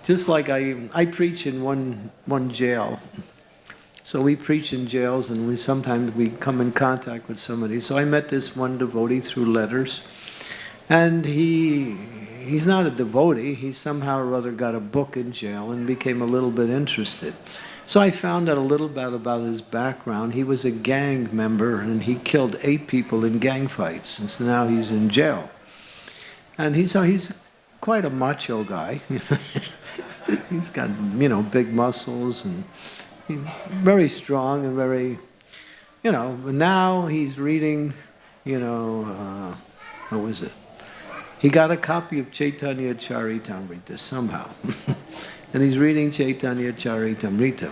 just like I preach in one jail, So we preach in jails, and sometimes we come in contact with somebody. So I met this one devotee through letters, and he's not a devotee. He somehow or other got a book in jail and became a little bit interested. So I found out a little bit about his background. He was a gang member, and he killed 8 people in gang fights, and so now he's in jail. And he's quite a macho guy. He's got, big muscles, and he's very strong and very, but now he's reading, what was it? He got a copy of Chaitanya Charitamrita somehow. And he's reading Chaitanya Charitamrita.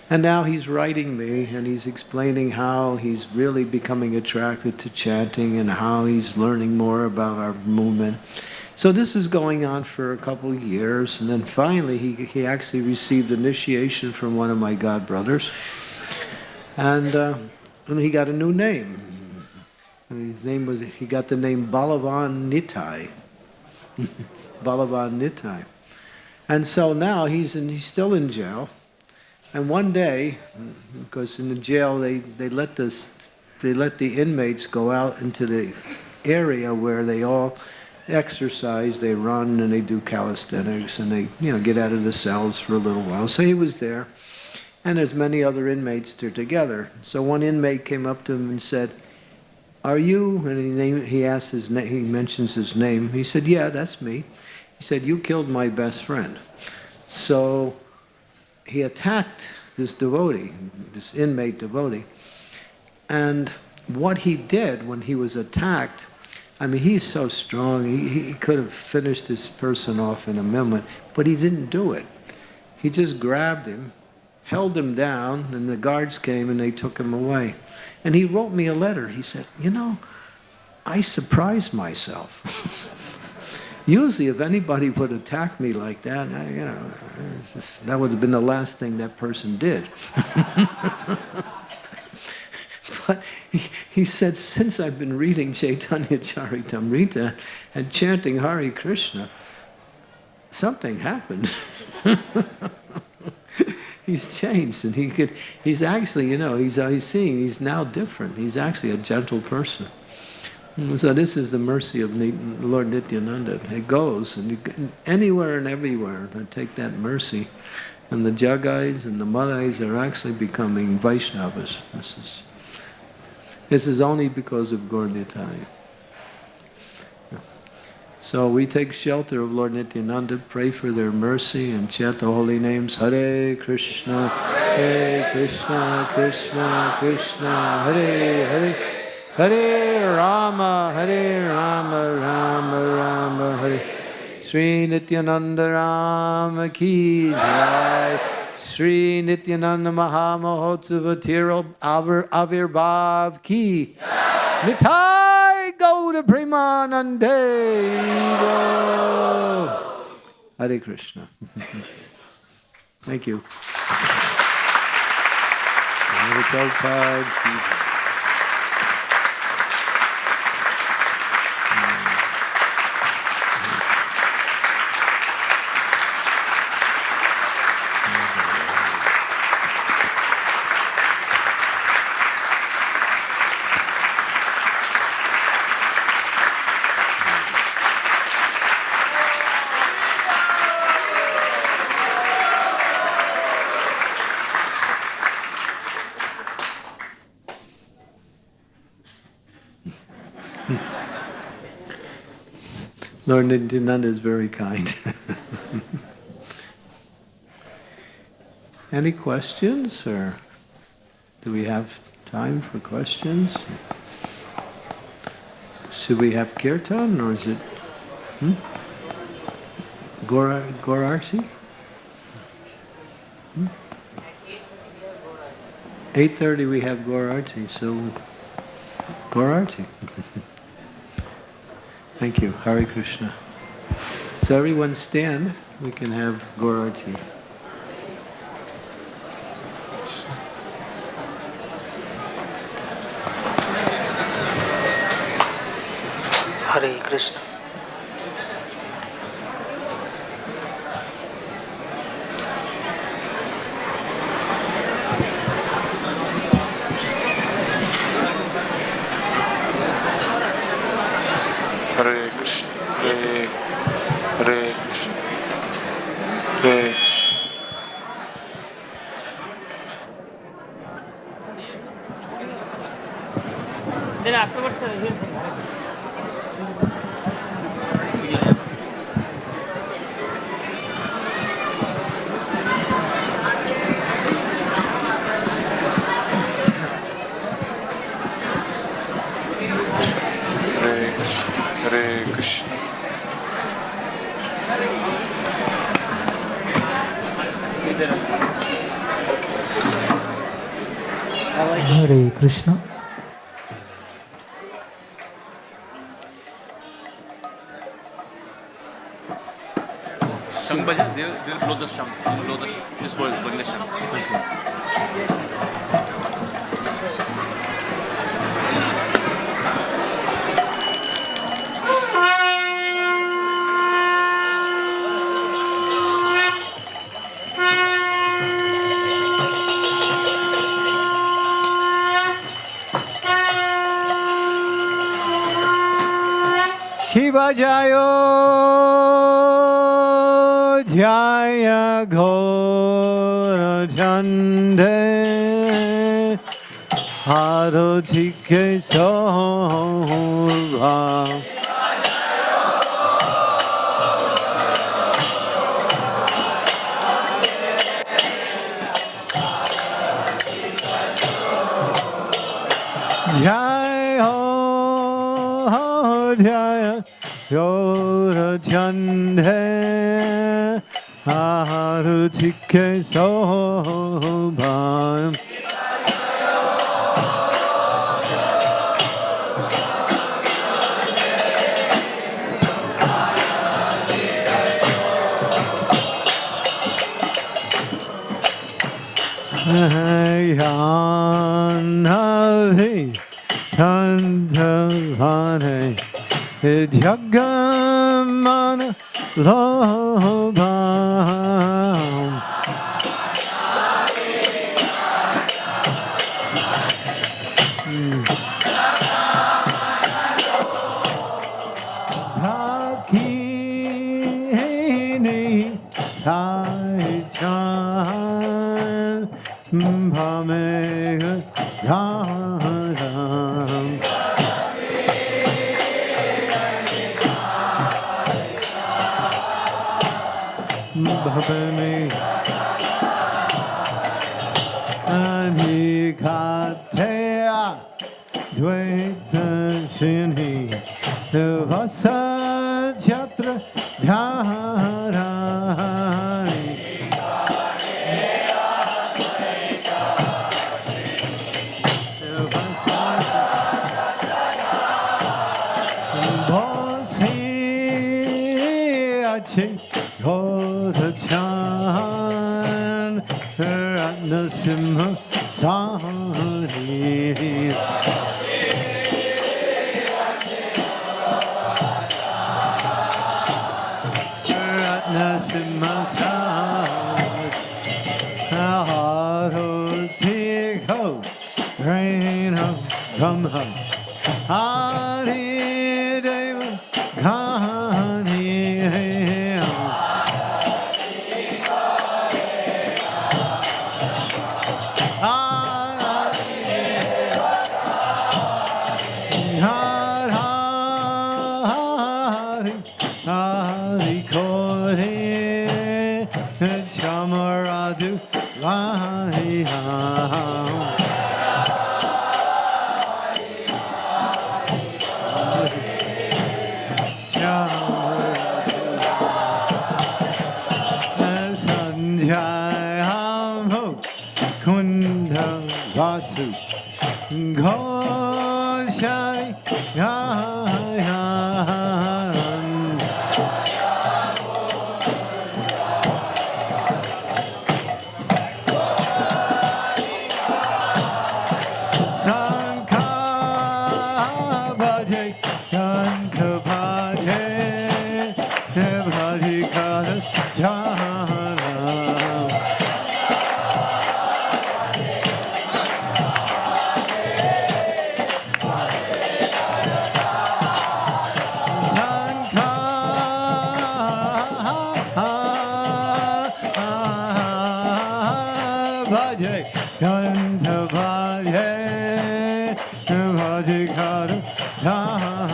And now he's writing me, and he's explaining how he's really becoming attracted to chanting and how he's learning more about our movement. So this is going on for a couple of years, and then finally he actually received initiation from one of my god brothers, and he got a new name. And he got the name Balavan Nitai. Balavan Nitai. And so now he's still in jail. And one day, because in the jail they let the inmates go out into the area where they all exercise, they run and they do calisthenics, and they get out of the cells for a little while. So he was there, and there's many other inmates there together. So one inmate came up to him and said, "Are you?" And he asked his name. He mentions his name. He said, "Yeah, that's me." He said, "You killed my best friend." So he attacked this devotee, this inmate devotee. And what he did when he was attacked, he's so strong, he could have finished this person off in a moment, but he didn't do it. He just grabbed him, held him down, and the guards came and they took him away. And he wrote me a letter. He said, I surprised myself. Usually if anybody would attack me like that, that would have been the last thing that person did. But he said, since I've been reading Chaitanya Charitamrita and chanting Hare Krishna, something happened. He's changed, and he's actually, he's seeing, he's now different. He's actually a gentle person. So this is the mercy of Lord Nityananda. It goes and anywhere and everywhere to take that mercy. And the Jagais and the Madhais are actually becoming Vaishnavas. This is only because of Gaur Nitai. So we take shelter of Lord Nityananda, pray for their mercy, and chant the holy names. Hare Krishna, Krishna, Krishna, Hare Hare. Hare Rama, Rama Rama, Hare. Sri Nityananda Rama Ki Jai. Sri Nityananda Mahamahotsava Tiro Avirbhav Ki Jai. Nitai Gauda Premanande. Hare Krishna. Thank you. Hare Prabhupada. Lord Nityananda is very kind. Any questions, or do we have time for questions? Should we have kirtan, or is it Gaur Arti? 8:30 we have Gaur Arti, so Gaur Arti. Thank you. Hare Krishna. So everyone stand. We can have Gaur Arti. Hare Krishna. then afterwards, he'll sing. Hare Krishna. Hare Krishna. Shambhaja, they'll blow the sham. Blow the this boy blowing the sham. Shiva Jayo Jaya Ghora Chande Harotike Soha Jai Ho Jaya Ghora Chande Harotike Soha Yanavi Tantavane Jagamana Lobam Hakini Taichan Bhamega Dharam Bhavani Anikatea Dvaita Shinhi Vasa Chatra Dharani Ghodachan Ratnasimha Sahari Ratnasimha Sahari Harotikho Raina Brahma Hari Deva Ghani Hari Kore Chamaradu Vahi Sanjay Hamho Kunda Vasu Ghoshai Bhaje Gandha Bhaje Madhikara Dharma.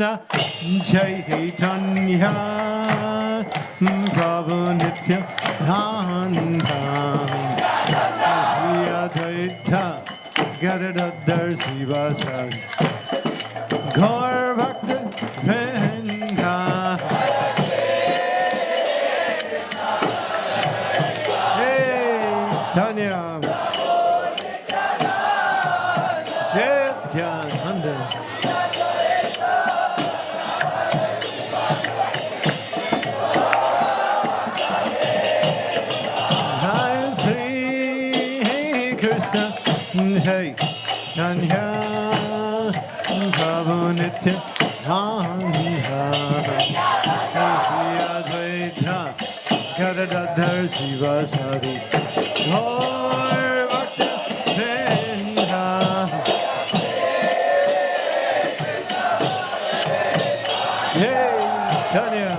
Krishna, Jai Chaitanya, Prabhu Nityananda, Shri Advaita, Gadadhar Sivasari, Gaur Bhakta Vrinda. Tanya, Nityananda. Jai Sri Krishna, Jai Tanya, Prabhu Nityananda, Shri Advaita, Gadadhar Sivasari, Gaur Bhakta Vrinda. Hey, Tanya.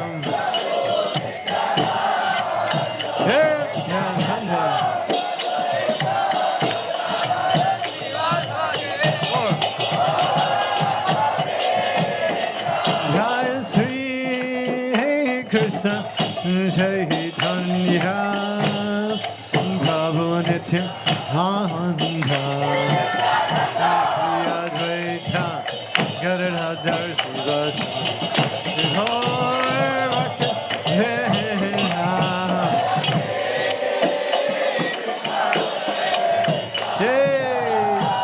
Hey, Nityananda. Jai Sri Krishna, Jai Chaitanya, Prabhu Nityananda, Shri Advaita, Gadadhar Sivasari, Gaur Bhakta Vrinda.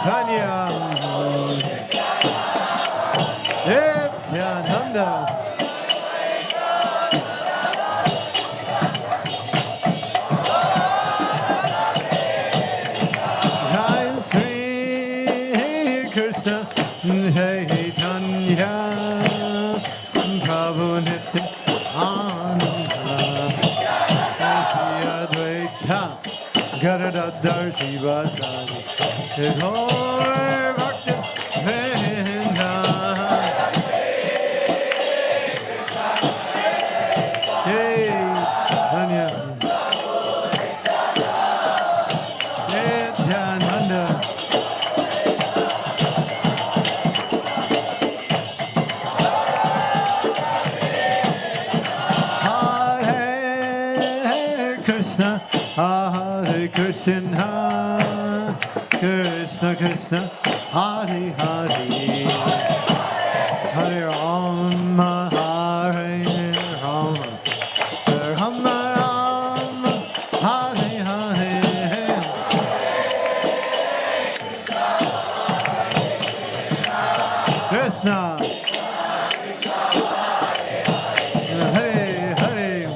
Tanya, Nityananda. Jai Sri Krishna, Jai Chaitanya, Prabhu Nityananda, Shri Advaita, Gadadhar Sivasari, Gaur Bhakta Vrinda. Hey, Tanya. Nityananda. Hare Krishna, Hare Krishna, Krishna Krishna, Hare Hare, Hare Rama, Hare Rama, Rama Rama, Hare Hare. Krishna, Hare Hare,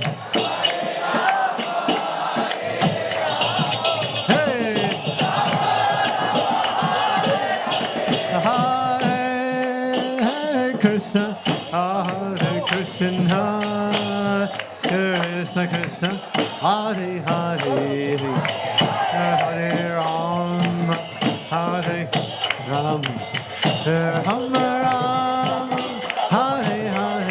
Hare Krishna, Hare Krishna, Krishna Krishna, Hare Hare, Hare Rama, Hare Rama, Rama Rama, Hare Hare.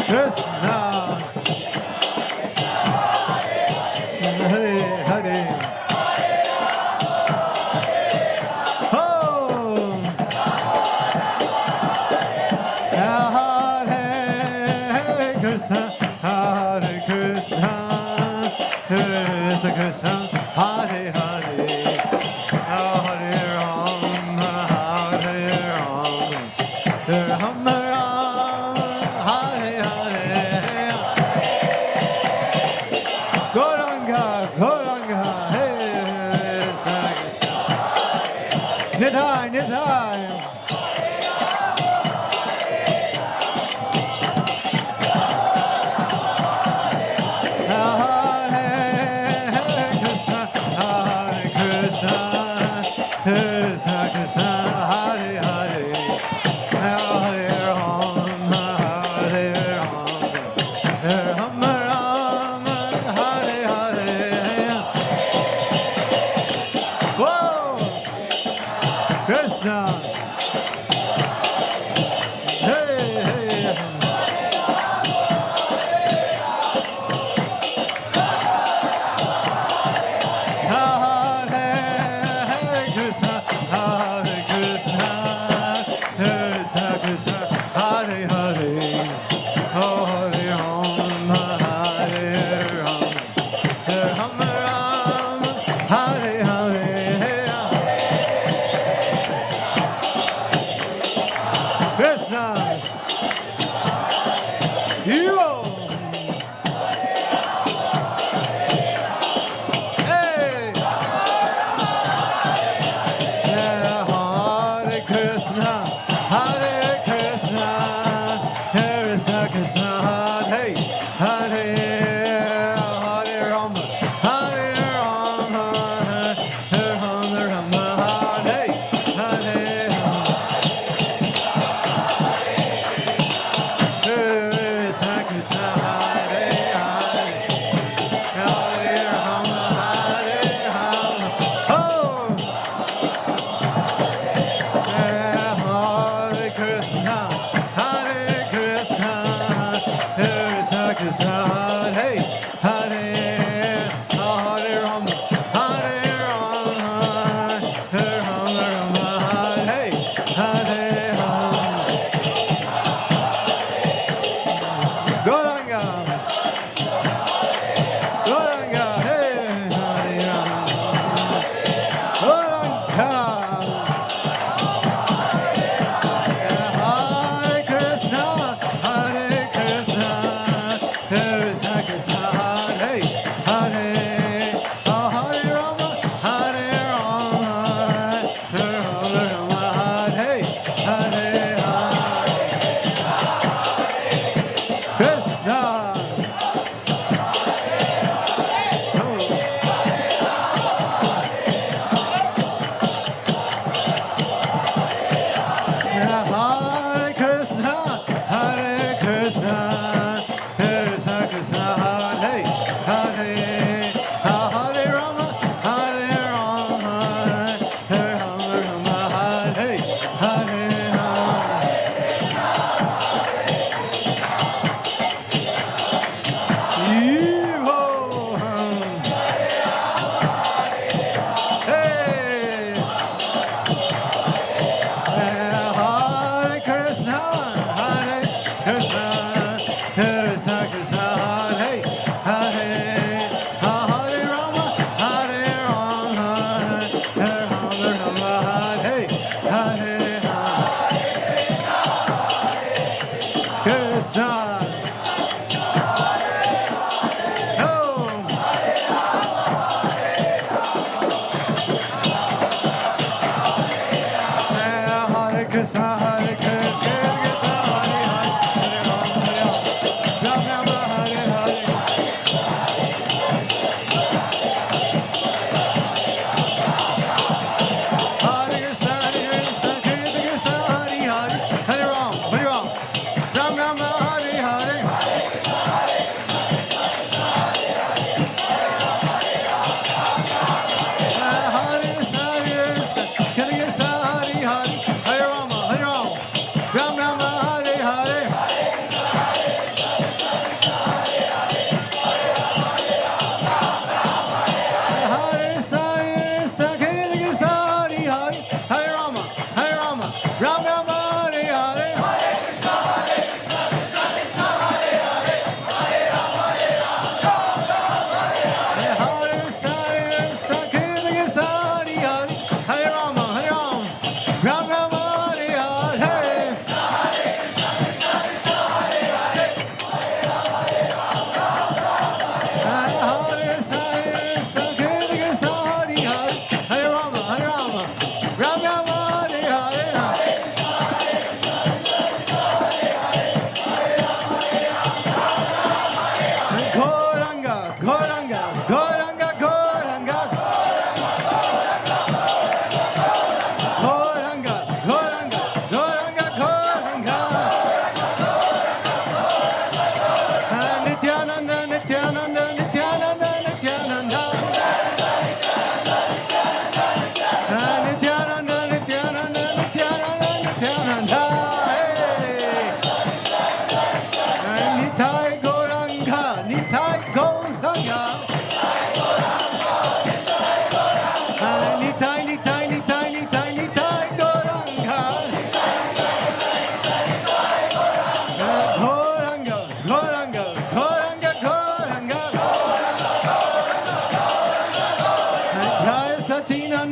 Krishna.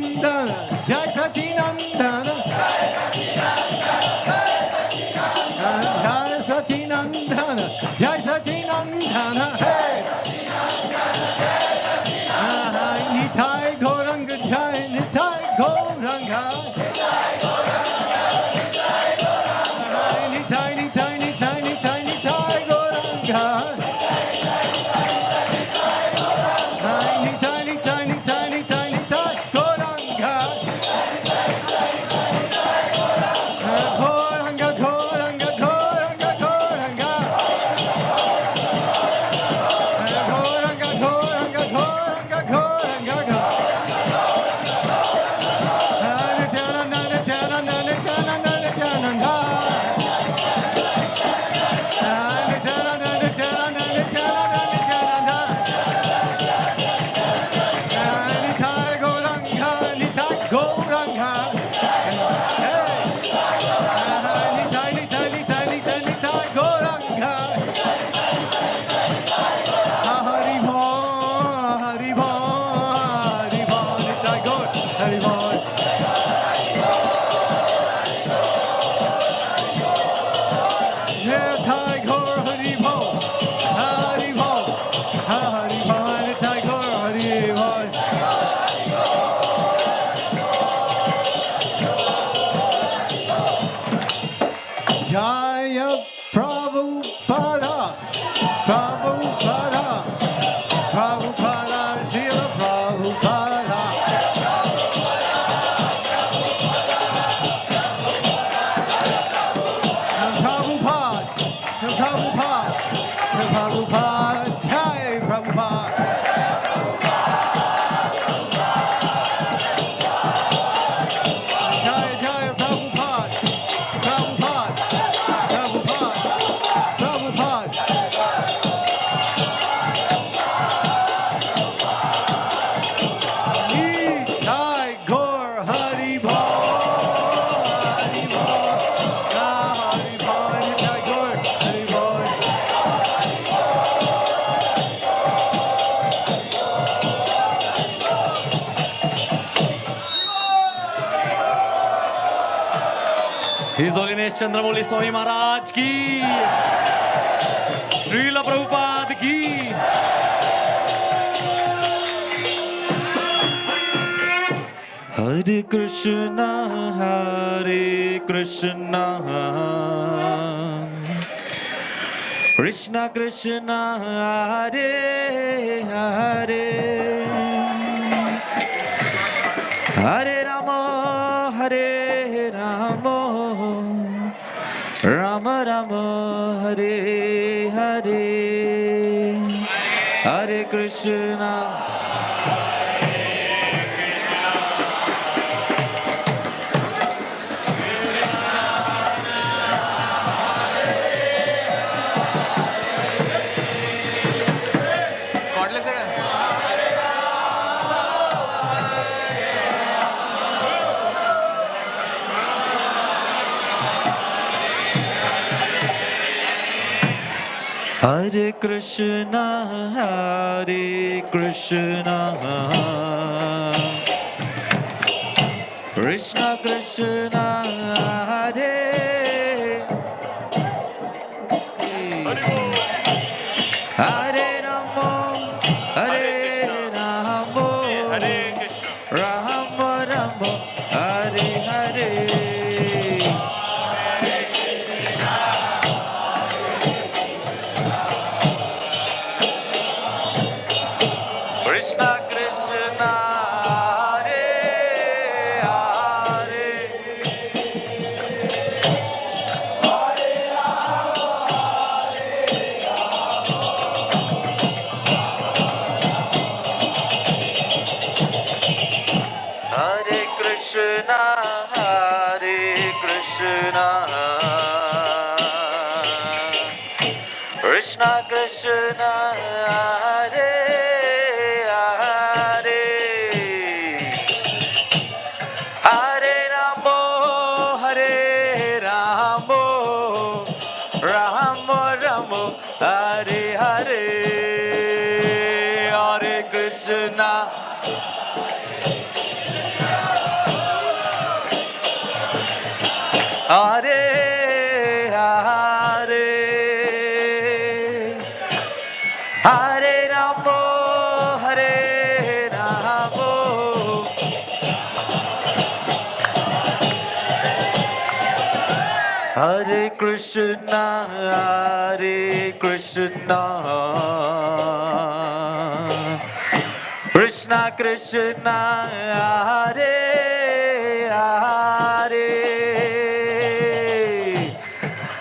Sachinandana, Jai Sachinandana, Jai Sachinandana, Jai Sachinandana, hey! Nitai Gauranga Jai, Nitai Gauranga. Nitai, Nitai, Nitai, Nitai, Nitai Gauranga. Nitai, Nitai, Nitai, Nitai, Nitai Gauranga. Gauranga, Gauranga, Gauranga, Gauranga. Gauranga, Gauranga, Gauranga, Gauranga. Nityananda, Nityananda, Nityananda, Nityananda. Nityananda, Nityananda, Nityananda, Nityananda. Nitai Gauranga, Nitai Gauranga. Hey! Nitai, Nitai, Nitai, Nitai, Nitai Gauranga. Hari Bol, Hari Bol, Hari Bol, Nitai Gaur, Hari Bol. Nitai Gaur, Hari Bol, Hari Bol, Hari Bol, Nitai Gaur, Hari Bol. Jaya Prabhupada, Prabhupada, Prabhupada, Srila Prabhupada. Prabhupada, Prabhupada, Prabhupada, Jai Prabhupada. Jai Jai Prabhupada, Prabhupada, Prabhupada, Prabhupada. Nitai Gaur Hari Bol, Hari Bol, Hari Bol, Nitai Gaur Hari Bol. His Holiness Chandramauli Swami Maharaj ki, Srila Prabhupada ki. Hare Krishna, Hare Krishna, Krishna Krishna, Hare Hare, Hare Rama, Hare Rama, Rama Rama, Hare Hare, Hare Krishna. Cordless है क्या? Hare Krishna, Hare Krishna, Krishna Krishna, Hare Hare Rama, Hare Rama, Hare Krishna. Rama Rama, Hare Hare. Krishna Krishna, Hare Hare, Hare Krishna, Hare Krishna, Krishna Krishna, Hare Hare, Hare Ramo, Hare Ramo, Ramo Ramo, Hare Hare, Hare Krishna. Hare Hare Hare Ramo Hare Ramo Hare Krishna Krishna Krishna Hare Hare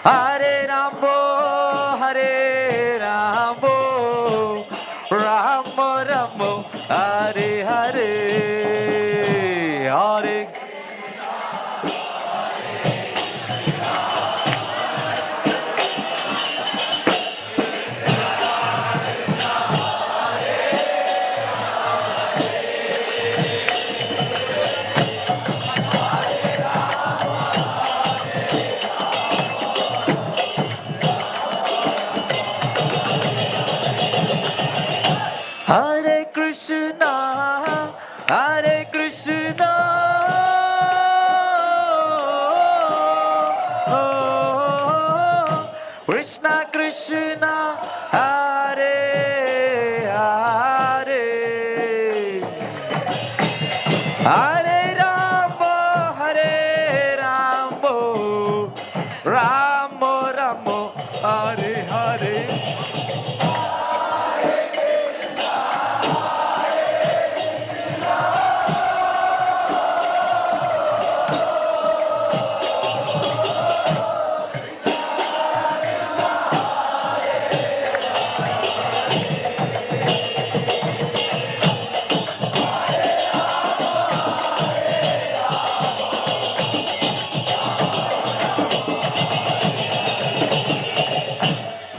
Hare Ramo Hare Ramo Ramo Ramo Hare Hare Hare Hare Krishna, Hare Krishna, Krishna Krishna, Hare Hare, Hare Ramo, Hare Ramo, Ramo Ramo, Hare Hare.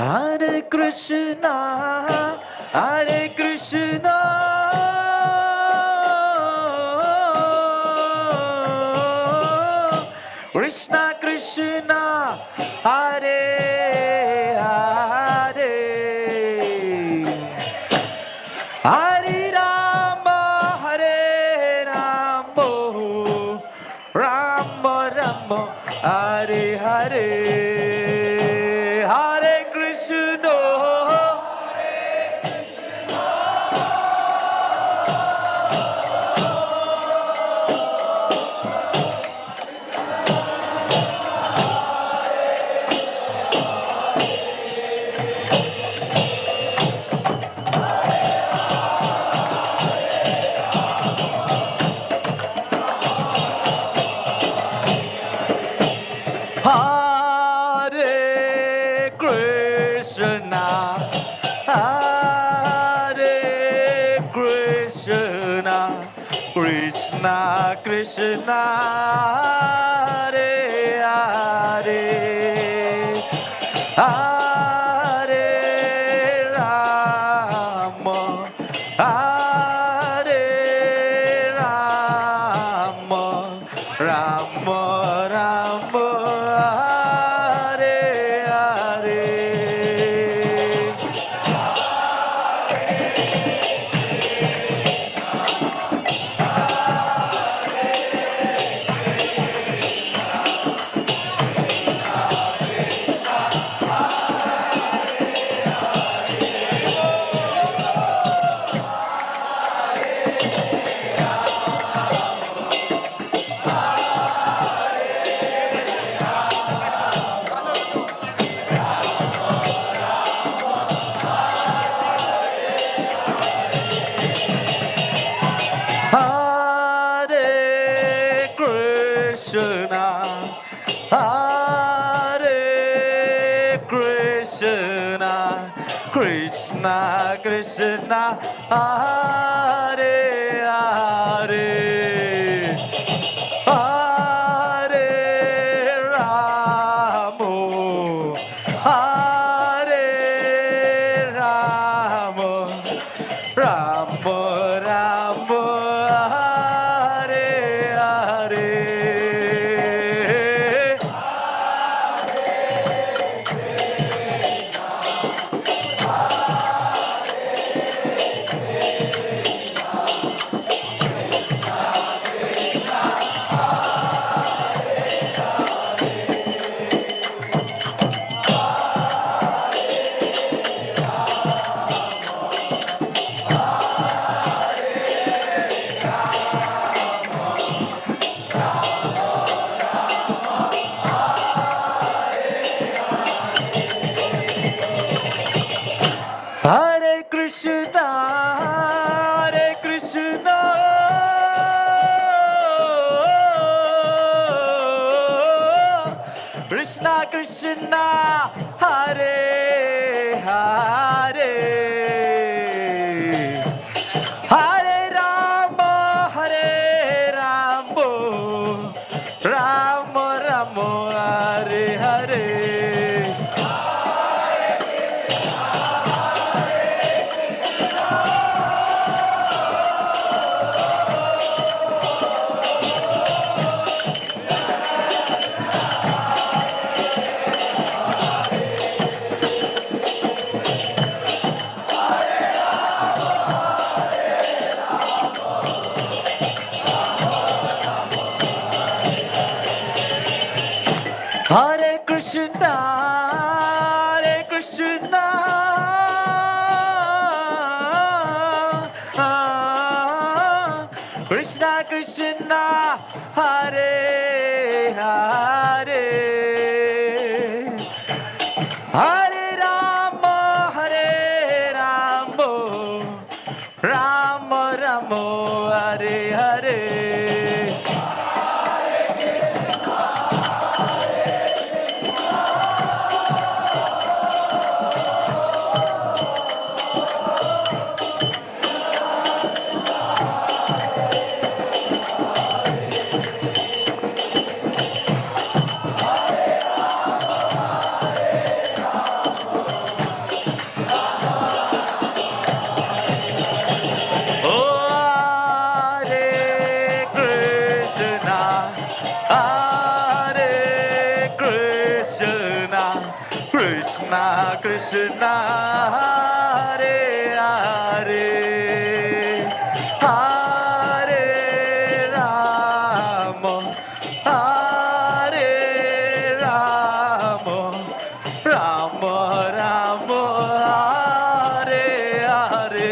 Hare Krishna, Hare Krishna, Krishna Krishna, Hare Hare, Hare Rama, Hare Ramo, Ramo Ramo, Hare Hare. Hare Krishna, Hare Krishna, Hare Krishna, Krishna Krishna, Hare Hare, Hare Rama, Hare Rama, Rama Rama, Hare Hare. Hare Krishna, Hare Krishna, Krishna Krishna, Hare Hare, Hare Ramo, Hare Ramo, Ramo Ramo, Hare Hare. Krishna, Hare Hare, Hare Rama, Rama Rama, Hare Hare. Hare Krishna, Krishna Krishna, Hare Hare, Hare Rama, Rama Rama, Hare Hare. Krishna, Hare Hare, Hare Rama, Rama Rama, Hare Hare.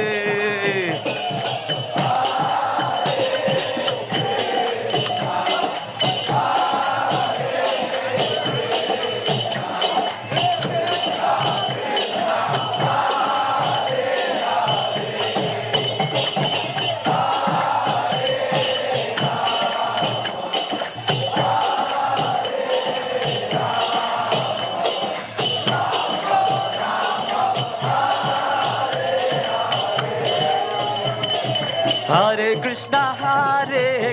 Hare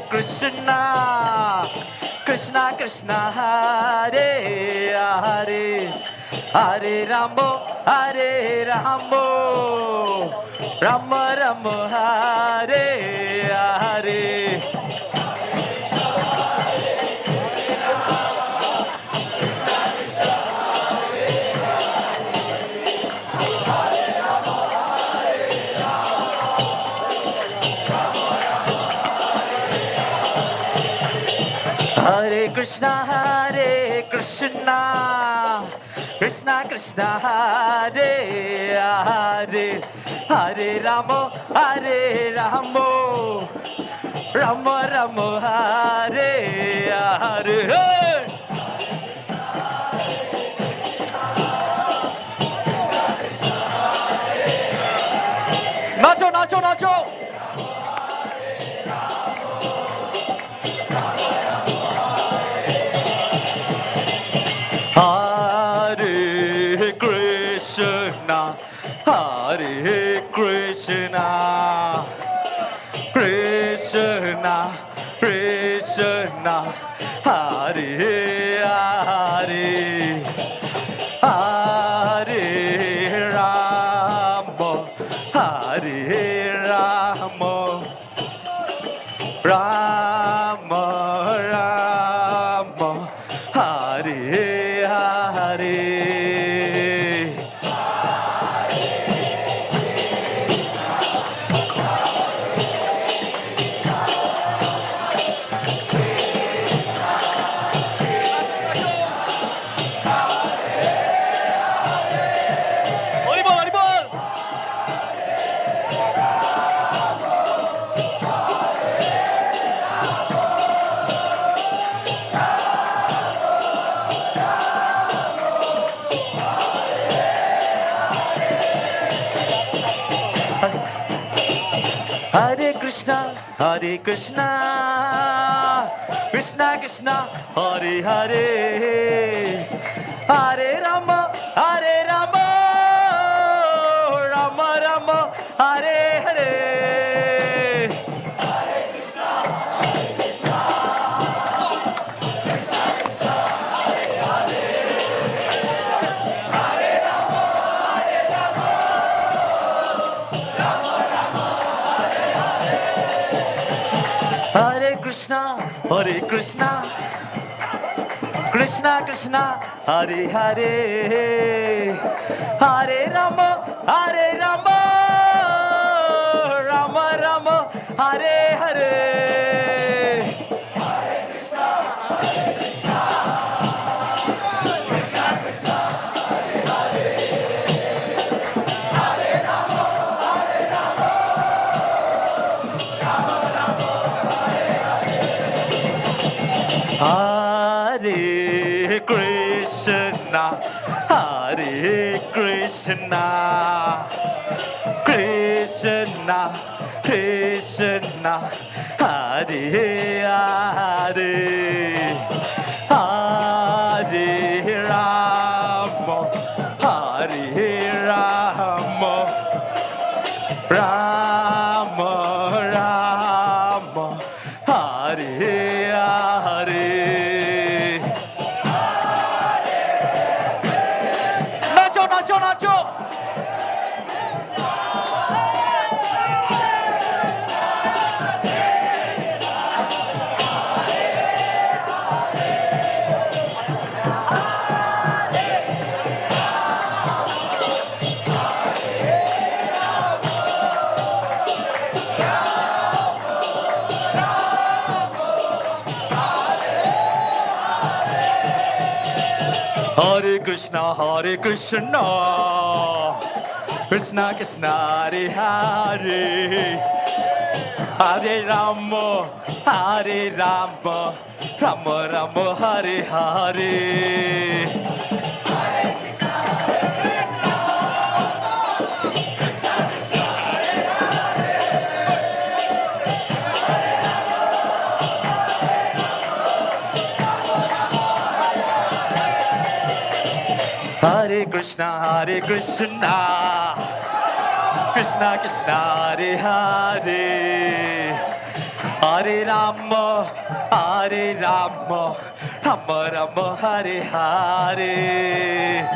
Krishna, Krishna Krishna, Hare Hare, Hare Rama, Rama Rama, Hare Hare. Hare Krishna, Krishna Krishna, Hare Hare, Hare Rama, Rama Rama, Hare Hare. Hey! Nacho, nacho, nacho! Hare Krishna, Krishna Krishna, Hare Hare, Hare Rama, Rama Rama, Hare Hare. Hare Krishna, Krishna Krishna, Hare Hare, Hare Rama, Hare Rama, Rama Rama, Hare Hare. Hare Krishna, Hare Krishna, Krishna Krishna, Hare Hare, Hare Rama, Hare Rama, Rama Rama, Hare Hare. Hare Krishna, Hare Krishna, Krishna Krishna, Hare Hare, Hare Rama, Hare Rama, Rama Rama, Hare Hare. Nacho, nacho, nacho. Hare Krishna, Hare Krishna, Krishna Krishna, Hare Hare, Hare Rama, Hare Rama, Rama Rama, Hare Hare. Hare Krishna, Hare Krishna, Krishna Krishna, Hare Hare, Hare Rama, Hare Rama, Rama Rama, Hare Hare.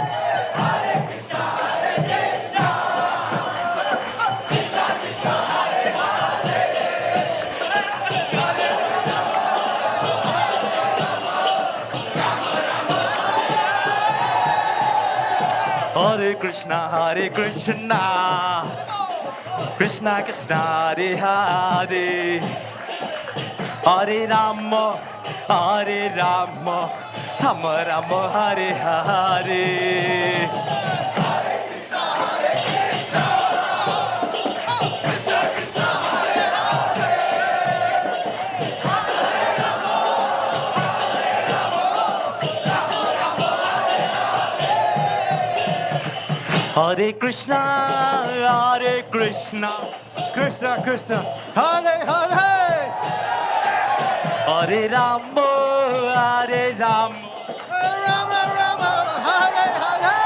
Hare Krishna, Hare Krishna, Krishna Krishna, Hare Hare, Hare Rama, Hare Rama, Rama Rama, Hare Hare. Hare Krishna, Hare Krishna, Krishna Krishna, Hare Hare, Hare Rama, Hare Rama, Rama Rama, Hare Hare.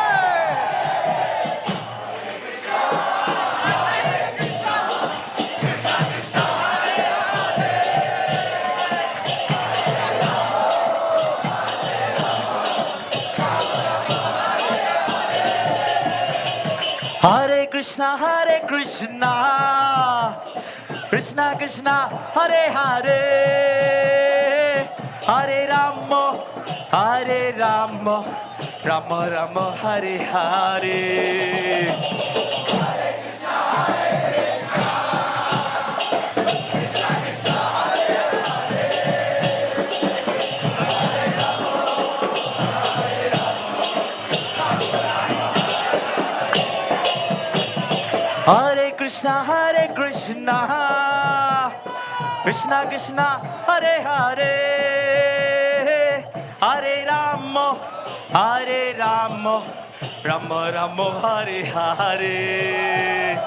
Hare Krishna, Hare Krishna, Krishna Krishna, Hare Hare, Hare Rama, Hare Rama, Rama Rama, Hare Hare. Hare Krishna, Hare Krishna, Krishna Krishna, Hare Hare, Hare Rama, Hare Rama, Rama Rama, Hare Hare.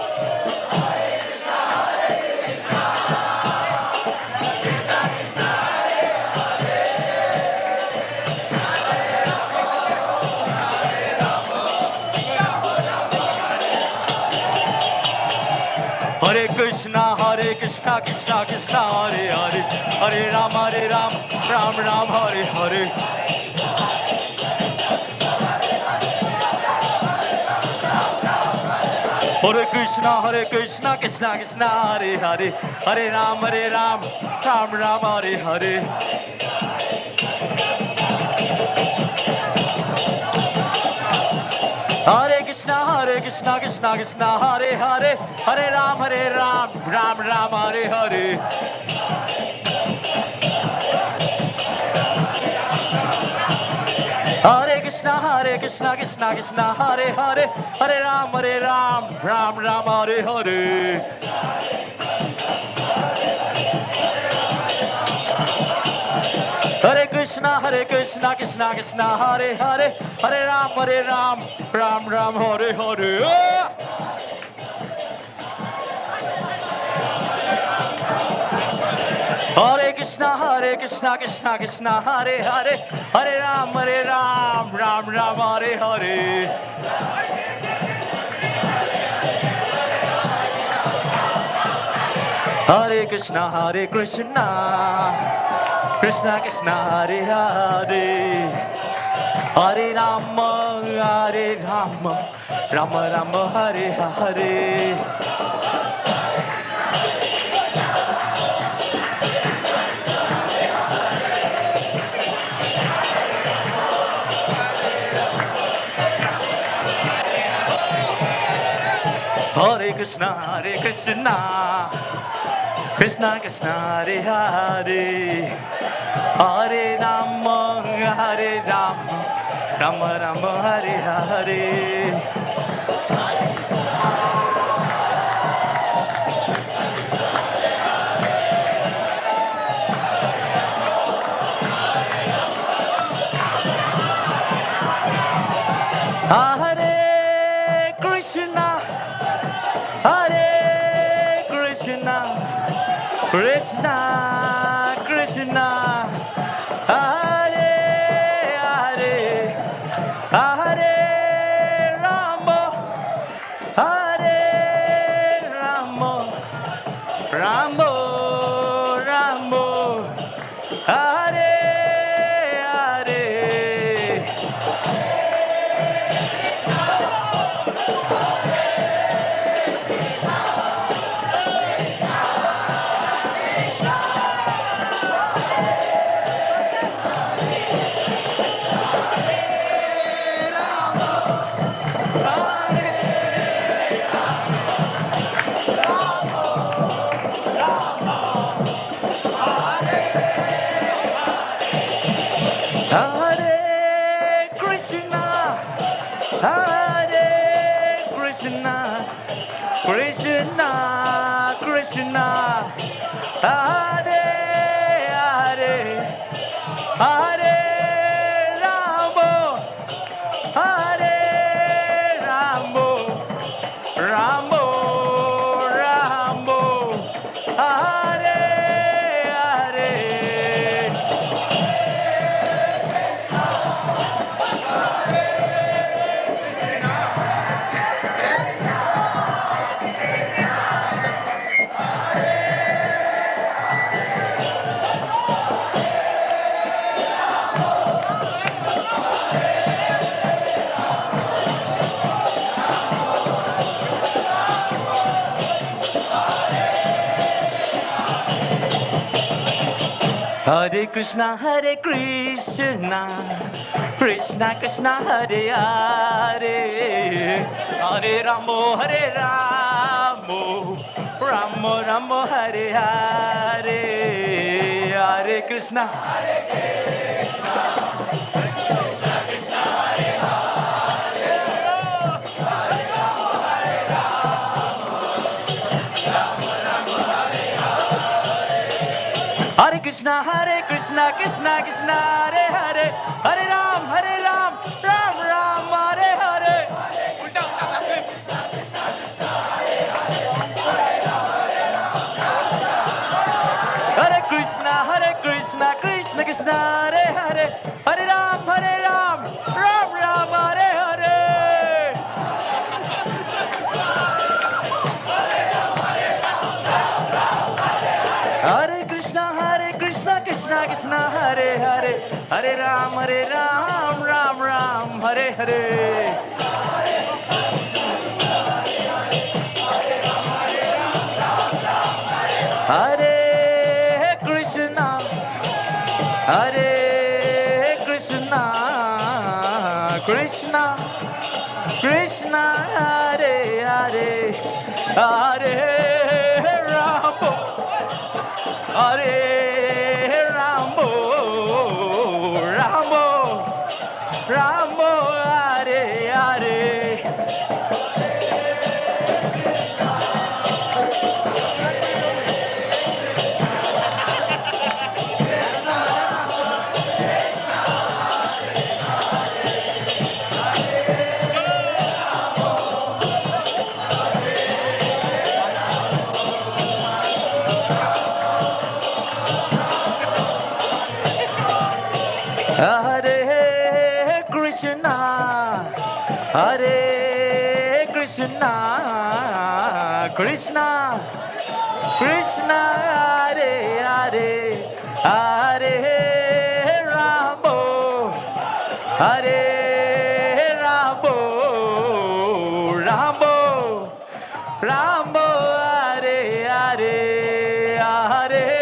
Hare Krishna Krishna Krishna Hare Hare, Hare Ram Ram Ram Hare Hare. Hare Krishna Krishna Krishna Hare Hare, Hare Ram Ram Ram Hare Hare. Hare Krishna Krishna Krishna Hare Hare, Hare Ram Ram Ram Hare Hare. Hare Krishna Krishna Krishna Hare Hare, Hare Ram Ram Ram Hare Hare. Hare Krishna Krishna Krishna Hare Hare, Hare Ram Ram Ram Hare Hare. Hare Krishna Krishna Krishna Hare Hare, Hare Ram Ram Ram Hare Hare. Hare Krishna Krishna Krishna Hare Hare, Hare Rama Rama Rama Hare Hare. Hare Krishna Krishna Krishna Hare Hare, Hare Rama Rama Rama Hare Hare. Hare Krishna Krishna Krishna Hare Hare, Hare Rama Rama Rama Hare Hare. Hare Krishna Krishna Krishna Hare Hare, Hare Rama Rama Rama Hare Hare. Hare Krishna Krishna Krishna Hare Hare, Hare Ramo Ramo Ramo Hare Hare, Hare Krishna Hare Krishna Krishna Krishna Hare Hare, Hare Ram Ram Ram Hare Hare. Hare Krishna Krishna Krishna Hare Hare, Hare Ram Ram Ram Hare Hare. Krishna Krishna Krishna Hare Hare Hare Ram Ram Ram Hare Hare Hare Krishna Hare Krishna Krishna Krishna Hare Hare Hare Ramo Hare Ramo Ramo Ramo Hare Hare Hare Krishna Hare Krishna Krishna Krishna Hare Hare Hare Ramo Hare Ramo Ramo Ramo Hare Hare Hare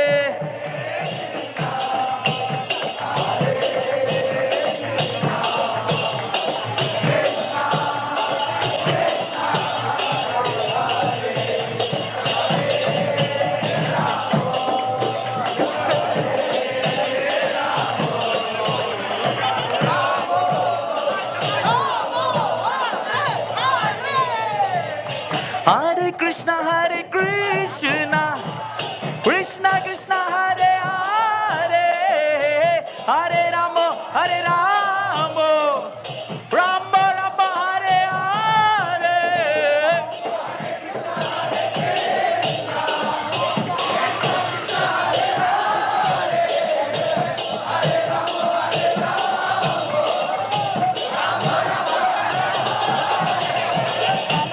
Hare Krishna Krishna Krishna Hare Hare Hare Ramo Ramo Ramo Hare Hare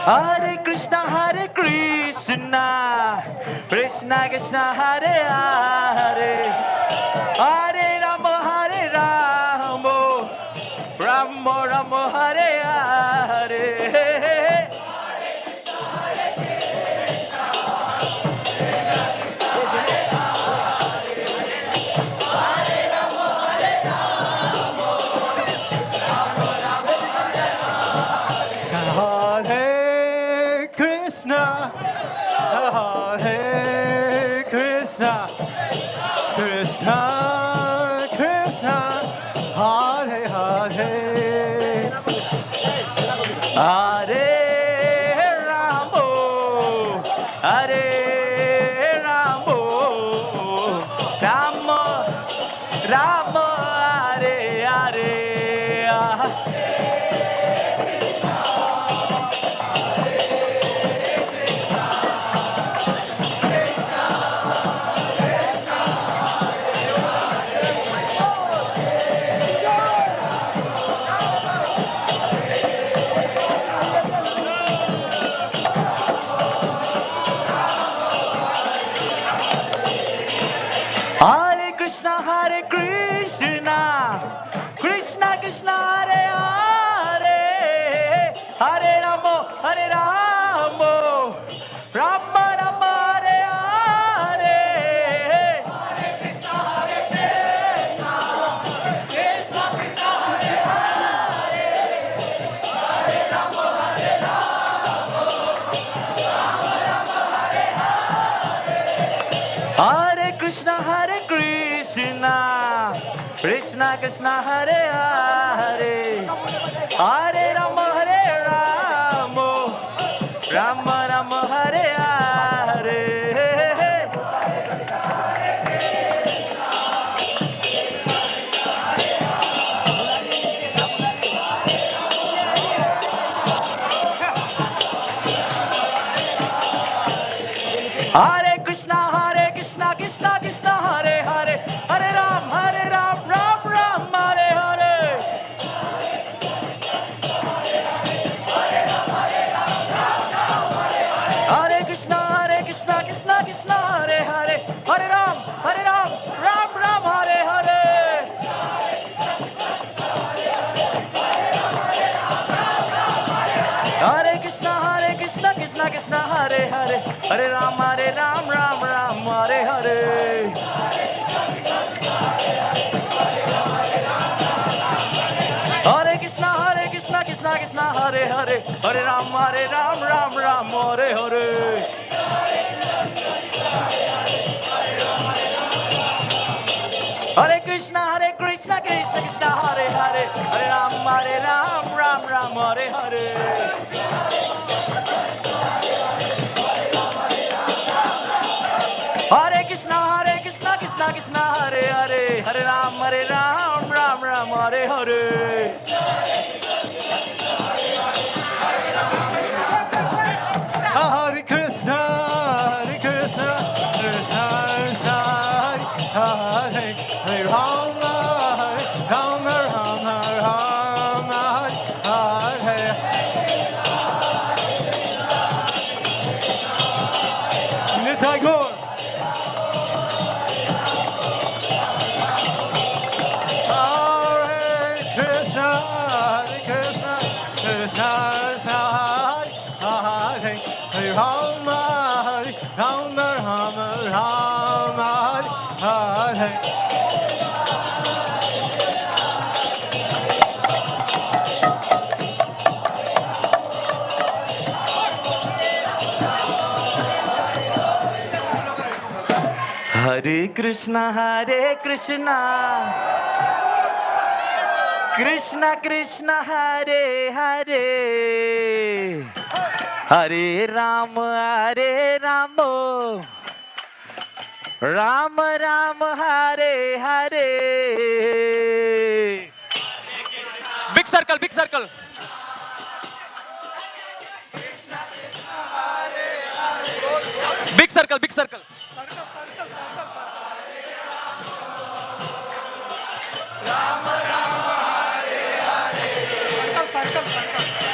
Hare Krishna Krishna Krishna Hare Hare Hare Ramo Ramo Ramo Hare Hare Hare Krishna, Hare Krishna, Krishna Krishna, Hare Hare. Hare Ramo Hare Ramo Ramo Ramo Hare Hare Hare Krishna Krishna Krishna Hare Hare Hare Ramo Ramo Ramo Hare Hare Hare Krishna Krishna Krishna Hare Hare Hare Ramo Ramo Ramo Hare Hare Hare Krishna Krishna Krishna Hare Hare Hare Ram Ram Ram Hare Hare Hare Krishna Krishna Krishna Hare Hare Hare Ram Ram Krishna Krishna Hare Hare Hare Ram Ram Ram Hare Hare Hare Krishna Krishna Krishna Hare Hare Hare Ram Ram Ram Hare Hare Hare Krishna Krishna Krishna Hare Hare Hare Ram Ram Hare Hare Hare Krishna Krishna Hare Hare Hare Ram Ram Hare Hare Hare Krishna, Krishna Krishna, Hare Hare Rama, Rama Rama Rama, Hare Nitai Gaur. Hare Krishna, Krishna Krishna, Hare Hare Rama, Rama Rama Rama, Hare Hare Krishna Krishna Krishna Hare Hare Hare Ram Ram Ram Hare Hare Big circle Big circle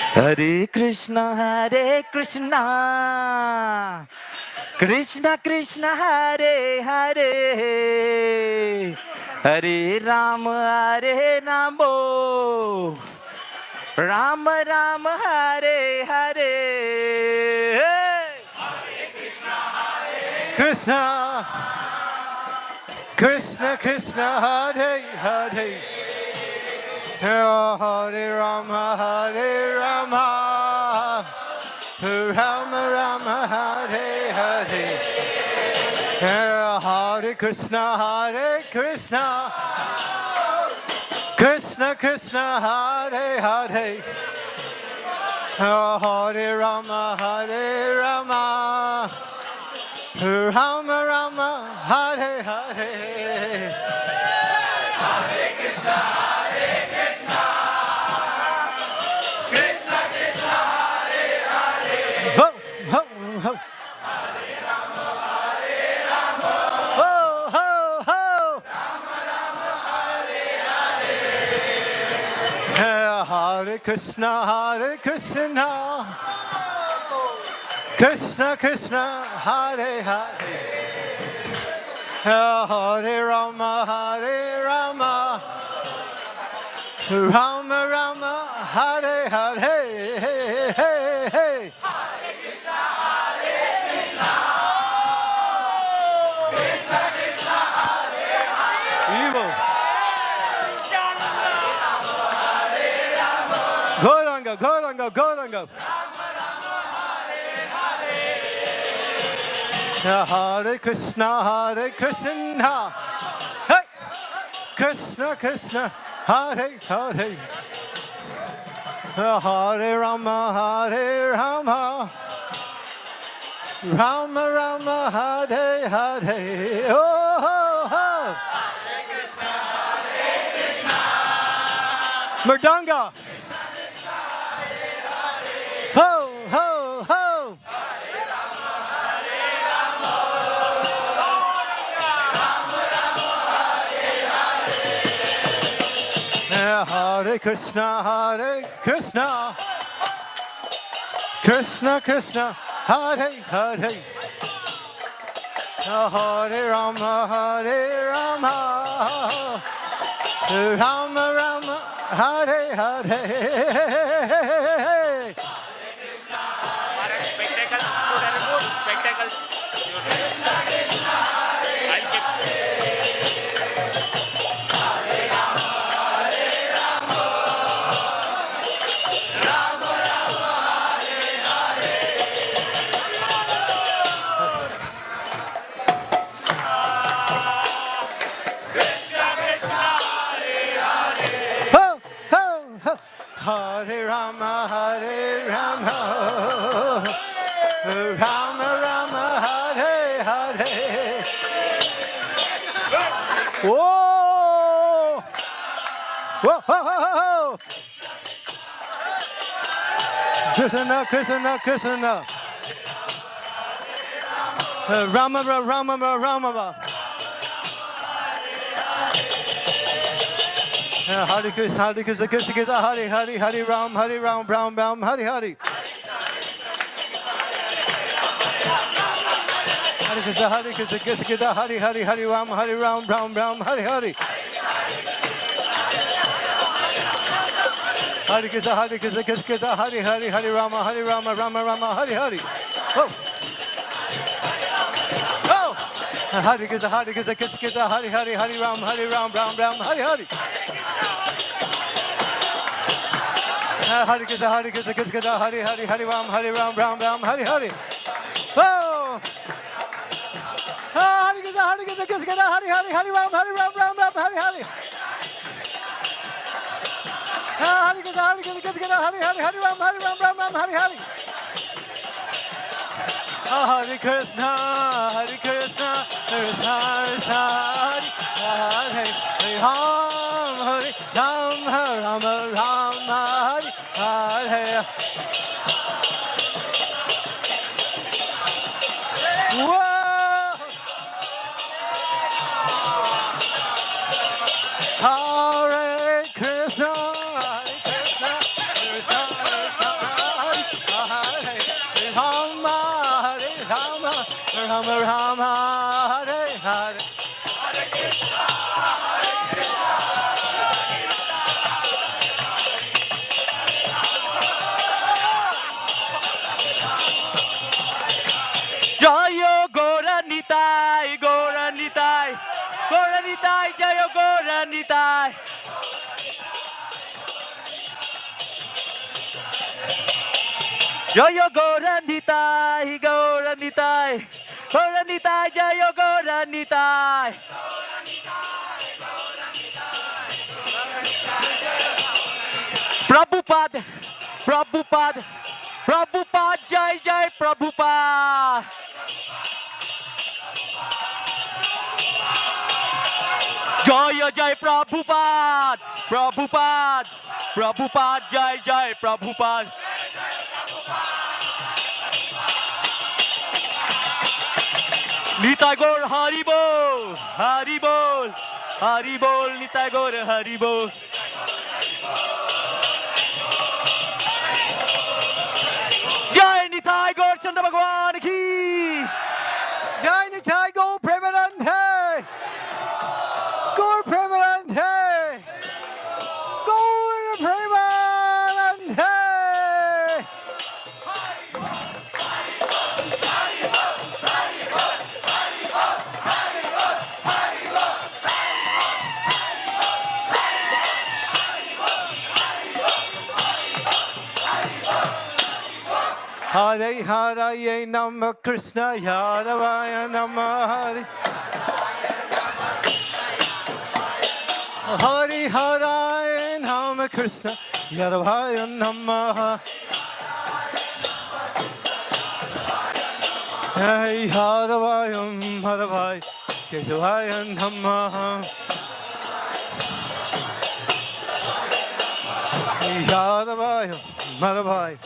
Hare Krishna Krishna Krishna Hare Hare Hare Ram Ram Ram Hare Hare Krishna, Krishna Krishna, Hare Hare, Hare Rama, Rama Rama, Hare Hare, Hare Krishna, Krishna Krishna, Hare Hare, Hare Rama, Rama Rama, Hare Hare. Hare Krishna, Krishna Krishna, Hare Hare. Ho, ho, ho. Hare Rama, ho, ho, ho. Rama, Hare Hare. Hare Krishna, Krishna Krishna, Hare Hare, Hare Rama, Rama Rama, Hare Hare. Hare Krishna, Krishna Krishna, Hare Hare. Evil. Gauranga. Hare Krishna, hey, Krishna, Hare Hare, Hare Rama, Rama Rama, Hare Hare. Oh, oh. Mridanga. Ho, ho, ho. Hare Krishna, Krishna Krishna, Hare Hare, Hare Rama, Rama Rama, Hare Hare. vehicles. I'll keep. Ho, ho, ho. Hare Rama, Hare Rama. Rama, Rama, Hare Hare. Whoa! Whoa, ho, ho, ho, ho. Krishna, Krishna, Krishna. Rama, Rama, Rama. Hare Krishna, Krishna Krishna, Hare Hare, Hare Ram, Ram Ram, Hare Hare. Hare Krishna, Krishna, Hare Hare, Hare Ram, Ram Ram, Hare Hare. Hare Krishna, Krishna, Hare Hare, Hare Rama, Rama, Hare Hare. Oh. Oh. Hare Krishna, Krishna, Hare Hare, Hare Ram, Ram, Hare Hare. Hare Krishna, Krishna, Hare Hare, Hare Ram, Ram, Hare Hare. Oh. Hare Krishna, Krishna, Hare Hare, Hare Ram, Hare Hare. Hare Krishna, Hare Hare, Hare Ram, Hare Hare. Hare Krishna, Krishna Krishna, Hare Hare, Hare Ram, Ram, Hare Hare. Whoa! Hare Krishna, Krishna Krishna, Hare Hare, Rama, Hare Hare. Jayo Goranitai, Goranitai, Goranitai, Jayo Goranitai. Jayo Goranitai, Goranitai, Goranitai, Jayo Goranitai. Prabhupada, Prabhupada, Prabhupada, Jai Jai Prabhupada. Jaya Jai Prabhupada, Prabhupada, Prabhupada, Jai Jai Prabhupada. Nitai Gaur Hari Bol, Hari Bol, Hari Bol, Nitai Gaur Hari Bol. Jai Nitai Gaur Chandra Bhagwan ki. Jai Nitai Gaur Premanande. Gaur Premanande. Gaur Premanande. Hare Hare Nama Krishna Yadavaya Nama Hare Hare Hare Nama Krishna Yadavaya Nama Hare Hadavaya Hadavaya Keshavaya Nama Yadavaya Madhavaya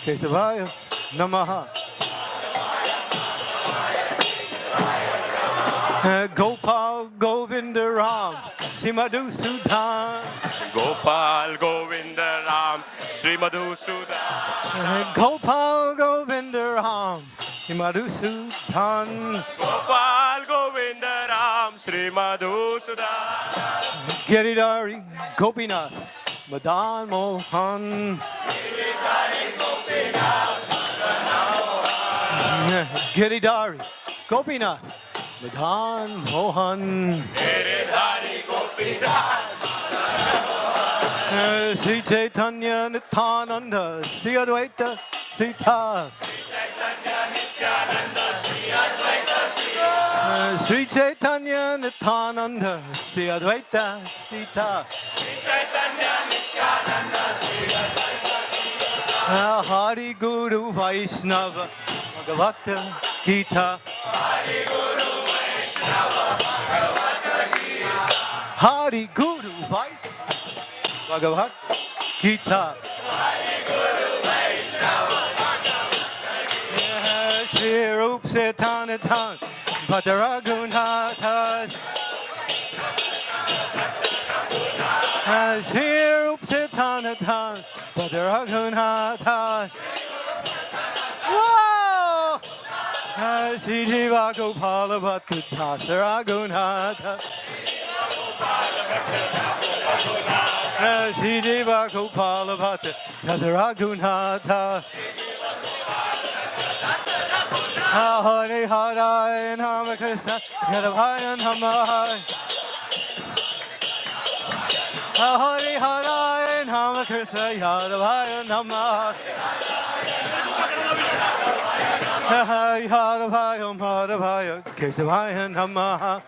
Keshavaya Namaha. Gopal Govinda Ram Srimad Sudhan. Gopal Govinda Ram Sri Madhusudan. Gopal Govinda Ram Srimad Sudhan. Gopal Govinda Ram Sri Madhusudan. Giridhari Gopinath Madan Mohan. Giridhari, Gopinath, Madhan Mohan. Giridhari Gopinath. Sri Chaitanya Nityananda, Sri Advaita Sita. Sri Chaitanya Nityananda, Sri Advaita Sita. Hari Guru Vaishnava, Bhagavata Gita. Hari Guru Vaishnava, Bhagavata Gita. Shri Rup Setanatan, Bhadragunatha. Shri Rup Setanatan, Bhadragunatha. Whoa! Shri Jiva Gopala Bhatta Ragunatha. Shri Jiva Gopala Bhatta Ragunatha. Hare Hare Nama Krishna Yadavaya Namah. Hare Hare Nama Krishna Yadavaya Namah. Hare Hare Kesavaya Namah.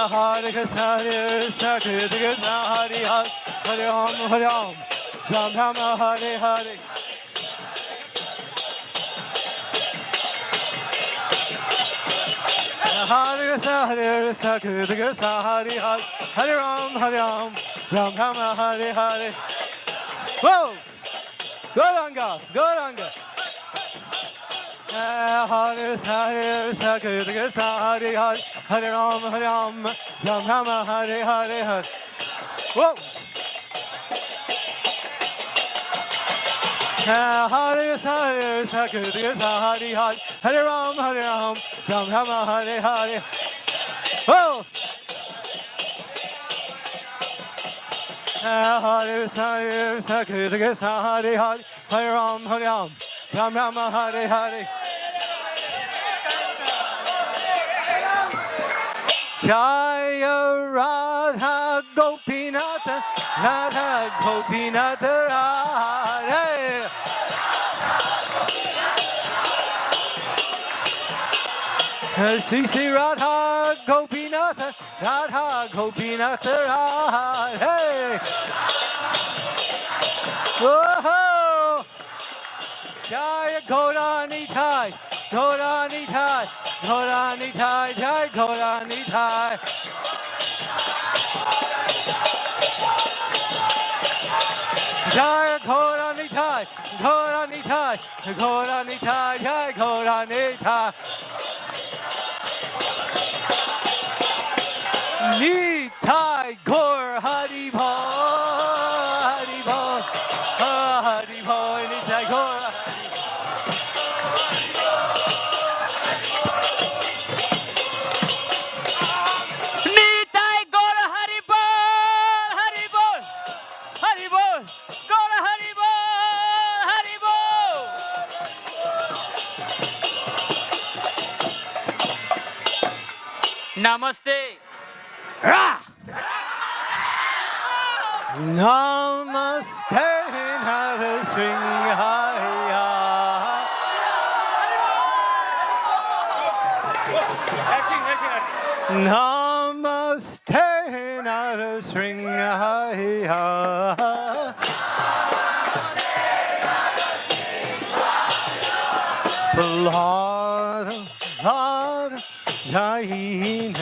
Hare Krishna Hare Krishna Hare Hare Hare Ram Ram Rama Hare Hare. Hare Krishna Hare Krishna Hare Hare Hare Ram Ram Rama Hare Hare. Whoa! Goranga. Hare Krishna Hare Hare Hare Ram Rama Hare Hare. Whoa! Hare Krishna Hare Hare Hare Ram Rama Hare Hare. Oh! Hare Krishna Hare Hare Hare Ram Rama Hare Hare. Jaya Radha Gopinath, Radha Gopinath Radha. Sri Radha Gopinath, Radha Gopinath Radha. Whoa! Jaya Gaurani Thai, Jai Gaurani Thai. Jaya Gaurani Thai, Jai Gaurani Thai. Nitai Gaur Hari Bho, Nitai Gaur. Nitai Gaur Hari Bol, Hari Bol, Hari Bol, Gaur Hari Bol, Hari Bol. Namaste. Namaste Nara Sringhaya. Namaste Nara Sringhaya. Lord, Jai